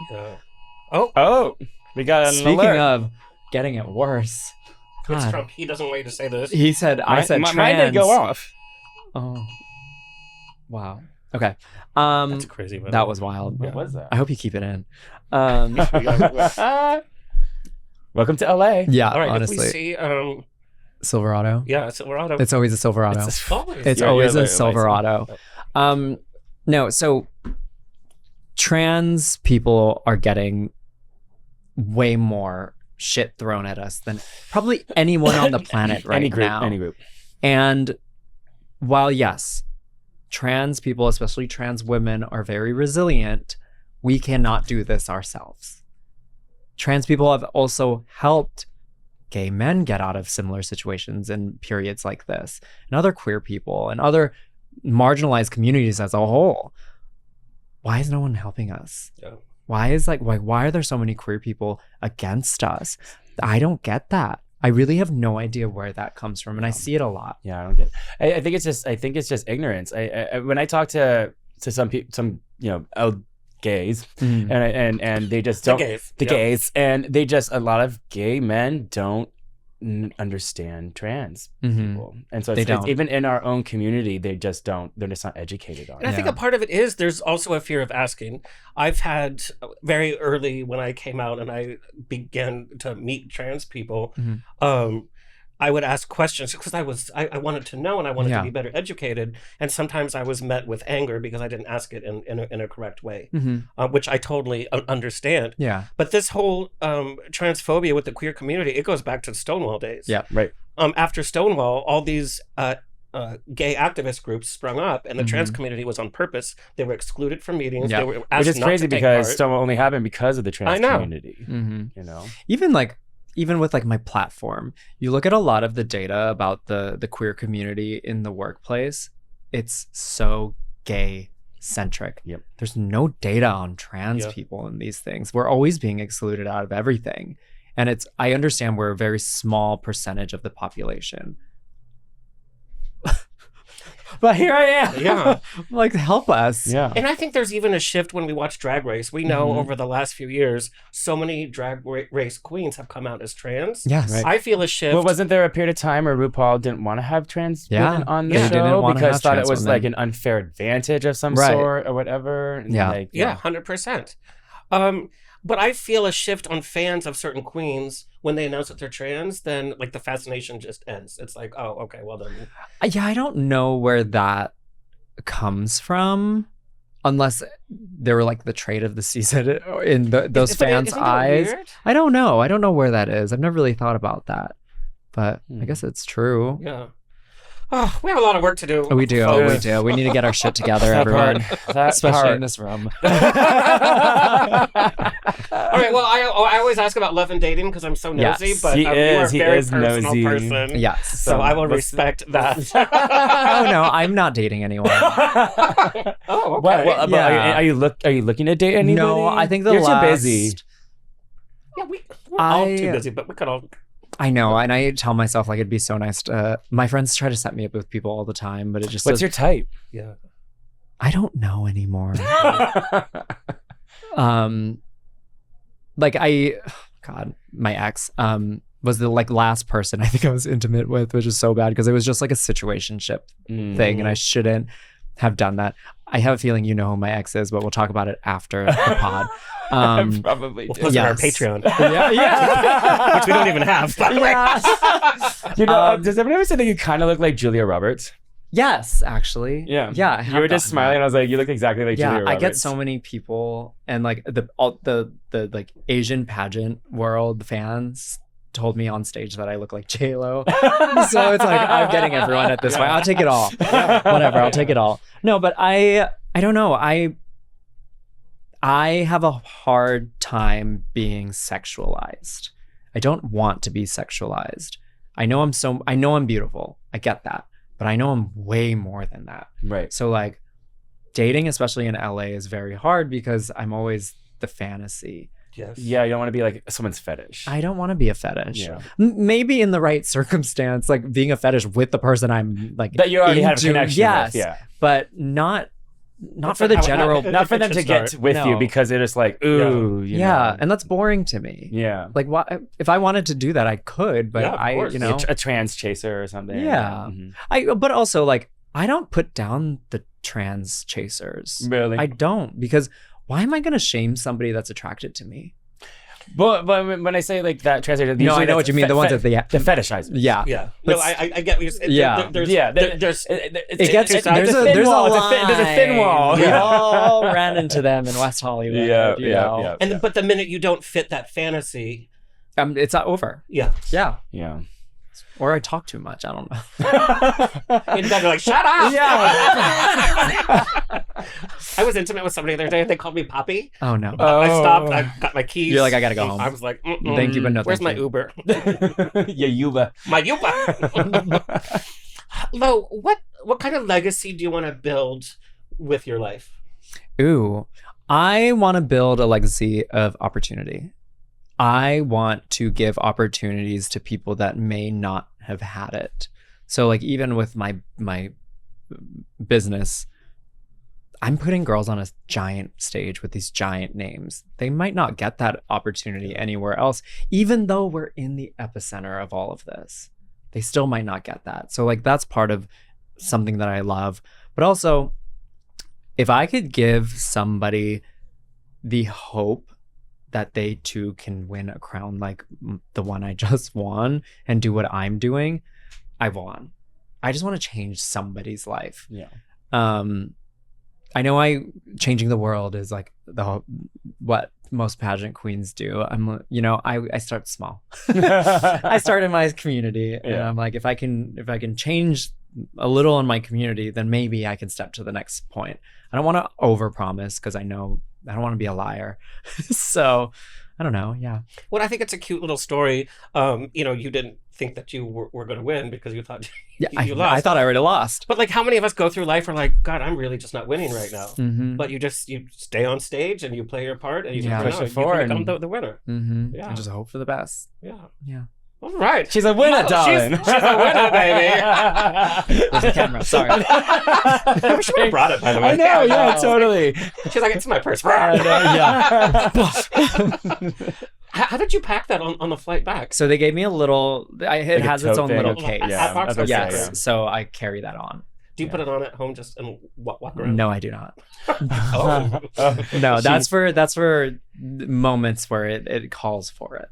[SPEAKER 2] Oh, we got an
[SPEAKER 5] Speaking
[SPEAKER 2] alert.
[SPEAKER 5] of getting it worse,
[SPEAKER 1] It's
[SPEAKER 5] God.
[SPEAKER 1] Trump. He doesn't wait to say this.
[SPEAKER 5] He said, I said trans.
[SPEAKER 2] Mine did go off.
[SPEAKER 5] Oh, wow. Okay.
[SPEAKER 1] That's crazy. by the
[SPEAKER 5] That
[SPEAKER 1] way.
[SPEAKER 5] was wild.
[SPEAKER 2] What was that?
[SPEAKER 5] I hope you keep it in.
[SPEAKER 2] Welcome to LA.
[SPEAKER 5] Yeah,
[SPEAKER 1] All right.
[SPEAKER 5] honestly.
[SPEAKER 1] If we see,
[SPEAKER 5] Silverado.
[SPEAKER 1] yeah, Silverado.
[SPEAKER 5] It's always a Silverado.
[SPEAKER 1] always.
[SPEAKER 5] It's
[SPEAKER 2] You're
[SPEAKER 5] always
[SPEAKER 2] the
[SPEAKER 5] a
[SPEAKER 2] license.
[SPEAKER 5] Silverado. No, so trans people are getting way more shit thrown at us than probably anyone on the planet right
[SPEAKER 2] any group,
[SPEAKER 5] now.
[SPEAKER 2] Any group.
[SPEAKER 5] And while yes, trans people, especially trans women, are very resilient, we cannot do this ourselves. Trans people have also helped gay men get out of similar situations in periods like this, and other queer people and other marginalized communities as a whole. Why is no one helping us?
[SPEAKER 1] Yeah.
[SPEAKER 5] Why are there so many queer people against us? I don't get that. I really have no idea where that comes from, and I see it a lot.
[SPEAKER 2] Yeah, I don't get it. I think it's just ignorance. I when I talk to some people, some gays, and they just don't
[SPEAKER 1] The gays.
[SPEAKER 2] and they just, a lot of gay men don't understand trans people, and so
[SPEAKER 5] They
[SPEAKER 2] it's
[SPEAKER 5] don't.
[SPEAKER 2] even in our own community, they're just not educated on
[SPEAKER 1] And I
[SPEAKER 2] it.
[SPEAKER 1] think a part of it is there's also a fear of asking. I've had very early when I came out and I began to meet trans people, I would ask questions because I wanted to know and I wanted to be better educated. And sometimes I was met with anger because I didn't ask it in a correct way, which I totally understand.
[SPEAKER 5] Yeah.
[SPEAKER 1] But this whole transphobia with the queer community, it goes back to the Stonewall days.
[SPEAKER 5] Yeah.
[SPEAKER 2] Right.
[SPEAKER 1] After Stonewall, all these gay activist groups sprung up, and the trans community was on purpose. They were excluded from meetings.
[SPEAKER 5] Yeah.
[SPEAKER 1] They were asked
[SPEAKER 2] Which is
[SPEAKER 1] not
[SPEAKER 2] crazy
[SPEAKER 1] to take
[SPEAKER 2] because
[SPEAKER 1] part.
[SPEAKER 2] Stonewall only happened because of the trans
[SPEAKER 1] I know.
[SPEAKER 2] community. You know,
[SPEAKER 5] Even with like my platform, you look at a lot of the data about the queer community in the workplace, it's so gay centric.
[SPEAKER 2] Yep.
[SPEAKER 5] There's no data on trans
[SPEAKER 1] Yeah.
[SPEAKER 5] people in these things. We're always being excluded out of everything. And I understand we're a very small percentage of the population. But here I am.
[SPEAKER 1] Yeah.
[SPEAKER 5] Like, help us.
[SPEAKER 2] yeah.
[SPEAKER 1] And I think there's even a shift when we watch Drag Race. We know over the last few years, so many race queens have come out as trans.
[SPEAKER 5] Yes.
[SPEAKER 2] Right.
[SPEAKER 1] I feel a shift.
[SPEAKER 2] Well, wasn't there a period of time where RuPaul didn't want to have trans women on the
[SPEAKER 5] They didn't
[SPEAKER 2] show
[SPEAKER 5] wanna
[SPEAKER 2] because
[SPEAKER 5] have
[SPEAKER 2] thought it
[SPEAKER 5] trans
[SPEAKER 2] was
[SPEAKER 5] women.
[SPEAKER 2] like an unfair advantage of some
[SPEAKER 5] Right.
[SPEAKER 2] sort or whatever? And
[SPEAKER 5] Yeah.
[SPEAKER 2] like,
[SPEAKER 1] Yeah, 100%. But I feel a shift on fans of certain queens when they announce that they're trans, then like the fascination just ends. It's like, oh, okay, well then.
[SPEAKER 5] Yeah, I don't know where that comes from, unless they were like the trait of the season in those fans'
[SPEAKER 1] Isn't that
[SPEAKER 5] eyes.
[SPEAKER 1] weird?
[SPEAKER 5] I don't know. I don't know where that is. I've never really thought about that, but I guess it's true.
[SPEAKER 1] Yeah. Oh, we have a lot of work to do.
[SPEAKER 5] Oh, we do.
[SPEAKER 1] folks.
[SPEAKER 5] We do. We need to get our shit together, everyone.
[SPEAKER 2] That
[SPEAKER 5] Especially
[SPEAKER 2] part.
[SPEAKER 5] in this room.
[SPEAKER 1] All right. Well, I always ask about love and dating because I'm so nosy,
[SPEAKER 5] Yes.
[SPEAKER 1] but
[SPEAKER 2] He
[SPEAKER 1] you are a
[SPEAKER 2] is
[SPEAKER 1] very
[SPEAKER 2] nosy.
[SPEAKER 1] personal person.
[SPEAKER 5] Yes.
[SPEAKER 1] So I will
[SPEAKER 2] let's-
[SPEAKER 1] respect that.
[SPEAKER 5] Oh no, I'm not dating anyone.
[SPEAKER 1] Oh, okay.
[SPEAKER 2] Well,
[SPEAKER 5] Yeah.
[SPEAKER 2] are you looking to date anybody?
[SPEAKER 5] No, I think the
[SPEAKER 2] You're
[SPEAKER 5] last.
[SPEAKER 2] too busy.
[SPEAKER 1] Yeah, we're all
[SPEAKER 5] I-
[SPEAKER 1] too busy, but we could all.
[SPEAKER 5] I know, and I tell myself like it'd be so nice to. My friends try to set me up with people all the time, but it just.
[SPEAKER 2] What's your type?
[SPEAKER 1] Yeah.
[SPEAKER 5] I don't know anymore. Like God, my ex was the like last person I think I was intimate with, which is so bad because it was just like a situationship thing, and I shouldn't have done that. I have a feeling you know who my ex is, but we'll talk about it after the pod.
[SPEAKER 2] Probably
[SPEAKER 1] We'll
[SPEAKER 2] do.
[SPEAKER 1] post it on our
[SPEAKER 5] Yes.
[SPEAKER 1] Patreon,
[SPEAKER 5] yeah.
[SPEAKER 1] which we don't even have. By the way.
[SPEAKER 2] You know, does everyone ever say that you kind of look like Julia Roberts?
[SPEAKER 5] Yes, actually.
[SPEAKER 2] Yeah.
[SPEAKER 5] Yeah. I have
[SPEAKER 2] You were just
[SPEAKER 5] gotten
[SPEAKER 2] smiling,
[SPEAKER 5] that.
[SPEAKER 2] and I was like, you look exactly like
[SPEAKER 5] Yeah,
[SPEAKER 2] Julia
[SPEAKER 5] I get
[SPEAKER 2] Roberts.
[SPEAKER 5] so many people, and like the like Asian pageant world fans told me on stage that I look like J-Lo. So it's like I'm getting everyone at this point. I'll take it all. Whatever, I'll take it all. No, but I don't know. I have a hard time being sexualized. I don't want to be sexualized. I know I'm beautiful. I get that. But I know I'm way more than that.
[SPEAKER 2] Right.
[SPEAKER 5] So like dating, especially in LA, is very hard because I'm always the fantasy.
[SPEAKER 1] Yes.
[SPEAKER 2] Yeah, you don't want to be like someone's fetish.
[SPEAKER 5] I don't want to be a fetish.
[SPEAKER 2] Yeah.
[SPEAKER 5] Maybe in the right circumstance, like being a fetish with the person I'm like
[SPEAKER 2] That you already have a
[SPEAKER 5] into,
[SPEAKER 2] connection
[SPEAKER 5] yes,
[SPEAKER 2] with. Yeah.
[SPEAKER 5] But not for the general.
[SPEAKER 2] Not for them to get with you
[SPEAKER 5] No.
[SPEAKER 2] because they're just like, ooh, you know.
[SPEAKER 5] And that's boring to me.
[SPEAKER 2] Yeah.
[SPEAKER 5] Like, if I wanted to do that, I could, but
[SPEAKER 1] Yeah, of course.
[SPEAKER 2] A trans chaser or something.
[SPEAKER 5] Yeah.
[SPEAKER 2] Mhm.
[SPEAKER 5] But also like, I don't put down the trans chasers.
[SPEAKER 2] Really?
[SPEAKER 5] I don't, because why am I going to shame somebody that's attracted to me?
[SPEAKER 2] But when I say like that translator,
[SPEAKER 5] No, I know what you mean. The ones that
[SPEAKER 2] the fetishizers.
[SPEAKER 5] Yeah.
[SPEAKER 1] Yeah.
[SPEAKER 5] But
[SPEAKER 1] No, I get what you're saying.
[SPEAKER 5] Yeah.
[SPEAKER 1] There's
[SPEAKER 5] It gets
[SPEAKER 1] two sides.
[SPEAKER 5] there's a
[SPEAKER 2] thin wall.
[SPEAKER 5] line.
[SPEAKER 2] There's a thin wall.
[SPEAKER 5] We
[SPEAKER 2] Yeah.
[SPEAKER 5] all ran into them in West Hollywood. you know.
[SPEAKER 1] And but the minute you don't fit that fantasy,
[SPEAKER 5] It's over.
[SPEAKER 1] yeah.
[SPEAKER 5] Yeah.
[SPEAKER 2] Yeah.
[SPEAKER 5] Or I talk too much. I don't know.
[SPEAKER 1] And then they're like, shut up.
[SPEAKER 5] Yeah.
[SPEAKER 1] I was intimate with somebody the other day and they called me Poppy.
[SPEAKER 5] Oh no.
[SPEAKER 1] I stopped. I got my keys.
[SPEAKER 5] You're like, I gotta go home.
[SPEAKER 1] I was like, mm-mm.
[SPEAKER 5] Thank you, but no.
[SPEAKER 1] Where's
[SPEAKER 5] thank
[SPEAKER 1] my
[SPEAKER 5] you.
[SPEAKER 1] Uber?
[SPEAKER 2] Yeah, Yuba.
[SPEAKER 1] My Uber. Lo, what kind of legacy do you want to build with your life?
[SPEAKER 5] Ooh, I want to build a legacy of opportunity. I want to give opportunities to people that may not have had it. So like even with my business, I'm putting girls on a giant stage with these giant names. They might not get that opportunity anywhere else, even though we're in the epicenter of all of this. They still might not get that. So like that's part of something that I love. But also, if I could give somebody the hope that they too can win a crown like the one I just won and do what I'm doing, I won. I just want to change somebody's life.
[SPEAKER 2] Yeah.
[SPEAKER 5] I know changing the world is like what most pageant queens do. I start small. I start in my community, and I'm like, if I can change a little in my community, then maybe I can step to the next point. I don't want to overpromise because I don't want to be a liar. So I don't know. Yeah.
[SPEAKER 1] Well, I think it's a cute little story. You didn't think that you were going to win because you thought you lost.
[SPEAKER 5] I thought I already lost.
[SPEAKER 1] But like, how many of us go through life are like, God, I'm really just not winning right now.
[SPEAKER 5] Mm-hmm.
[SPEAKER 1] But you stay on stage and you play your part and you
[SPEAKER 2] push it forward
[SPEAKER 1] become the winner.
[SPEAKER 5] Mm-hmm.
[SPEAKER 1] Yeah.
[SPEAKER 5] And just hope for the best.
[SPEAKER 1] Yeah.
[SPEAKER 5] Yeah.
[SPEAKER 1] All right.
[SPEAKER 2] She's a winner, darling.
[SPEAKER 1] She's a winner, baby.
[SPEAKER 5] There's a camera. Sorry.
[SPEAKER 1] I wish you would have brought it, by the way.
[SPEAKER 2] I know, yeah, totally.
[SPEAKER 1] She's like, it's in my purse.
[SPEAKER 5] Yeah.
[SPEAKER 1] How did you pack that on the flight back?
[SPEAKER 5] So they gave me a little. It
[SPEAKER 2] Like a
[SPEAKER 5] has its
[SPEAKER 2] tote
[SPEAKER 5] own
[SPEAKER 2] thing.
[SPEAKER 5] little
[SPEAKER 1] Okay.
[SPEAKER 5] case.
[SPEAKER 1] Yeah, I was gonna
[SPEAKER 5] Yes.
[SPEAKER 1] say,
[SPEAKER 2] yeah.
[SPEAKER 5] So I carry that on.
[SPEAKER 1] Do you put it on at home just and walk around?
[SPEAKER 5] No, I do not.
[SPEAKER 1] Oh.
[SPEAKER 5] No, that's for moments where it calls for it.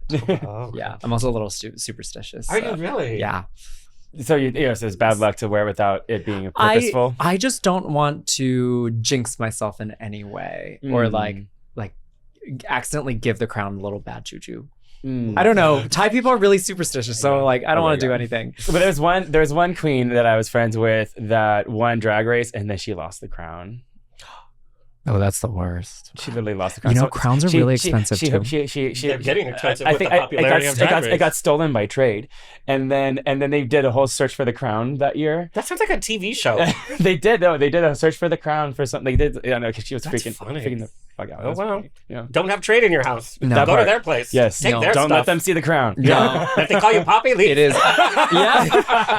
[SPEAKER 1] Oh.
[SPEAKER 5] Yeah, I'm also a little superstitious.
[SPEAKER 1] Are
[SPEAKER 5] so,
[SPEAKER 1] you really?
[SPEAKER 5] Yeah.
[SPEAKER 2] So so it's bad luck to wear without it being purposeful.
[SPEAKER 5] I just don't want to jinx myself in any way or like accidentally give the crown a little bad juju. I don't know. Thai people are really superstitious, so like I don't want to do anything.
[SPEAKER 2] But there's one queen that I was friends with that won Drag Race and then she lost the crown.
[SPEAKER 5] Oh, that's the worst.
[SPEAKER 2] She literally lost the crown.
[SPEAKER 5] Crowns are really expensive too.
[SPEAKER 1] They're getting expensive
[SPEAKER 2] I
[SPEAKER 1] with
[SPEAKER 2] think
[SPEAKER 1] the popularity of Drag Race.
[SPEAKER 2] it got stolen by trade, and then they did a whole search for the crown that year.
[SPEAKER 1] That sounds like a TV show.
[SPEAKER 2] They did though. They did a search for the crown for something. They did, because she was
[SPEAKER 1] That's
[SPEAKER 2] freaking
[SPEAKER 1] funny.
[SPEAKER 2] the fuck out.
[SPEAKER 1] Oh,
[SPEAKER 2] That's
[SPEAKER 1] wow.
[SPEAKER 2] funny. Yeah.
[SPEAKER 1] Don't have trade in your house.
[SPEAKER 5] No.
[SPEAKER 1] Go to
[SPEAKER 2] part.
[SPEAKER 1] their place.
[SPEAKER 2] Yes.
[SPEAKER 1] Take
[SPEAKER 5] No.
[SPEAKER 1] their
[SPEAKER 2] Don't
[SPEAKER 1] stuff.
[SPEAKER 2] let them see the crown.
[SPEAKER 5] No.
[SPEAKER 1] If they call you Poppy, leave.
[SPEAKER 5] It is. Yeah.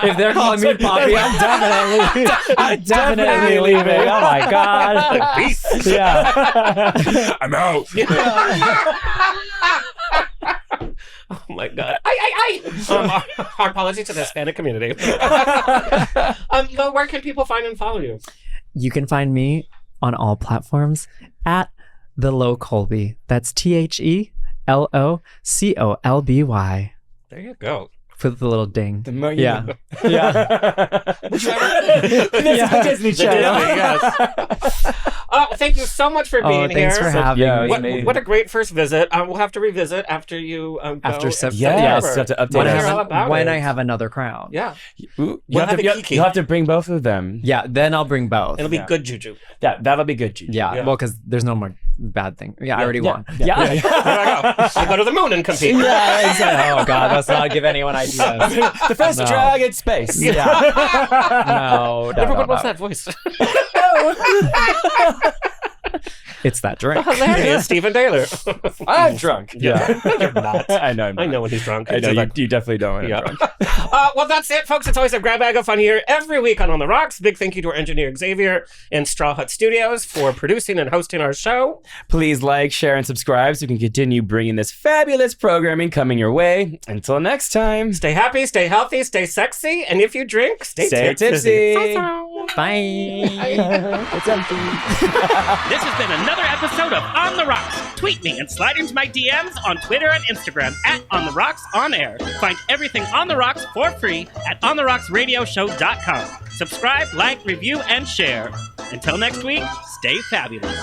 [SPEAKER 5] If they're calling me Poppy, I'm definitely leaving. Oh my god.
[SPEAKER 1] Peace.
[SPEAKER 5] Yeah.
[SPEAKER 2] I'm out.
[SPEAKER 1] Oh my god. Our apologies to the Hispanic community. Where can people find and follow you?
[SPEAKER 5] You can find me on all platforms at the Low Colby. That's TheLoColby.
[SPEAKER 1] There you go.
[SPEAKER 5] With the little ding.
[SPEAKER 2] Yeah.
[SPEAKER 5] Yeah.
[SPEAKER 2] This is the Disney Channel.
[SPEAKER 1] Yes. Thank you so much for being
[SPEAKER 5] thanks
[SPEAKER 1] here.
[SPEAKER 5] for having
[SPEAKER 2] yeah,
[SPEAKER 5] me.
[SPEAKER 1] What a great first visit. We'll have to revisit after you go.
[SPEAKER 5] After
[SPEAKER 2] Yes, you have to update
[SPEAKER 5] when
[SPEAKER 2] us.
[SPEAKER 5] I have another crown.
[SPEAKER 1] Yeah.
[SPEAKER 2] You
[SPEAKER 1] We'll
[SPEAKER 2] have
[SPEAKER 1] have
[SPEAKER 2] to,
[SPEAKER 1] a kiki.
[SPEAKER 2] you'll have to bring both of them.
[SPEAKER 5] Yeah, then I'll bring both.
[SPEAKER 1] It'll be good juju.
[SPEAKER 2] Yeah, that'll be good, Gigi.
[SPEAKER 5] Yeah,
[SPEAKER 1] Yeah.
[SPEAKER 5] well, because there's no more bad thing. Yeah, I already won.
[SPEAKER 2] Yeah.
[SPEAKER 1] There I go. I'll go to the moon and compete.
[SPEAKER 5] Yeah, exactly. Oh God, let's not give anyone ideas.
[SPEAKER 2] The first
[SPEAKER 5] No.
[SPEAKER 2] drag in space.
[SPEAKER 5] Yeah. No.
[SPEAKER 1] Everyone wants that voice.
[SPEAKER 5] It's that drink.
[SPEAKER 1] Hilarious, Stephen Taylor.
[SPEAKER 2] I'm drunk.
[SPEAKER 1] Yeah. No, you're not.
[SPEAKER 2] I know. I'm
[SPEAKER 1] I
[SPEAKER 2] not.
[SPEAKER 1] know when he's drunk.
[SPEAKER 2] I know.
[SPEAKER 1] He's like,
[SPEAKER 2] You definitely don't. When I'm
[SPEAKER 1] yeah.
[SPEAKER 2] drunk.
[SPEAKER 1] Well, that's it, folks. It's always a grab bag of fun here every week on the Rocks. Big thank you to our engineer Xavier in Straw Hut Studios for producing and hosting our show.
[SPEAKER 2] Please like, share, and subscribe so we can continue bringing this fabulous programming coming your way. Until next time.
[SPEAKER 1] Stay happy, stay healthy, stay sexy, and if you drink, stay
[SPEAKER 2] tipsy.
[SPEAKER 5] Bye.
[SPEAKER 2] It's empty.
[SPEAKER 6] This has been another episode of On the Rocks. Tweet me and slide into my DMs on Twitter and Instagram at On the Rocks On Air. Find everything On the Rocks for free at OnTheRocksRadioshow.com. Subscribe, like, review, and share. Until next week, stay fabulous.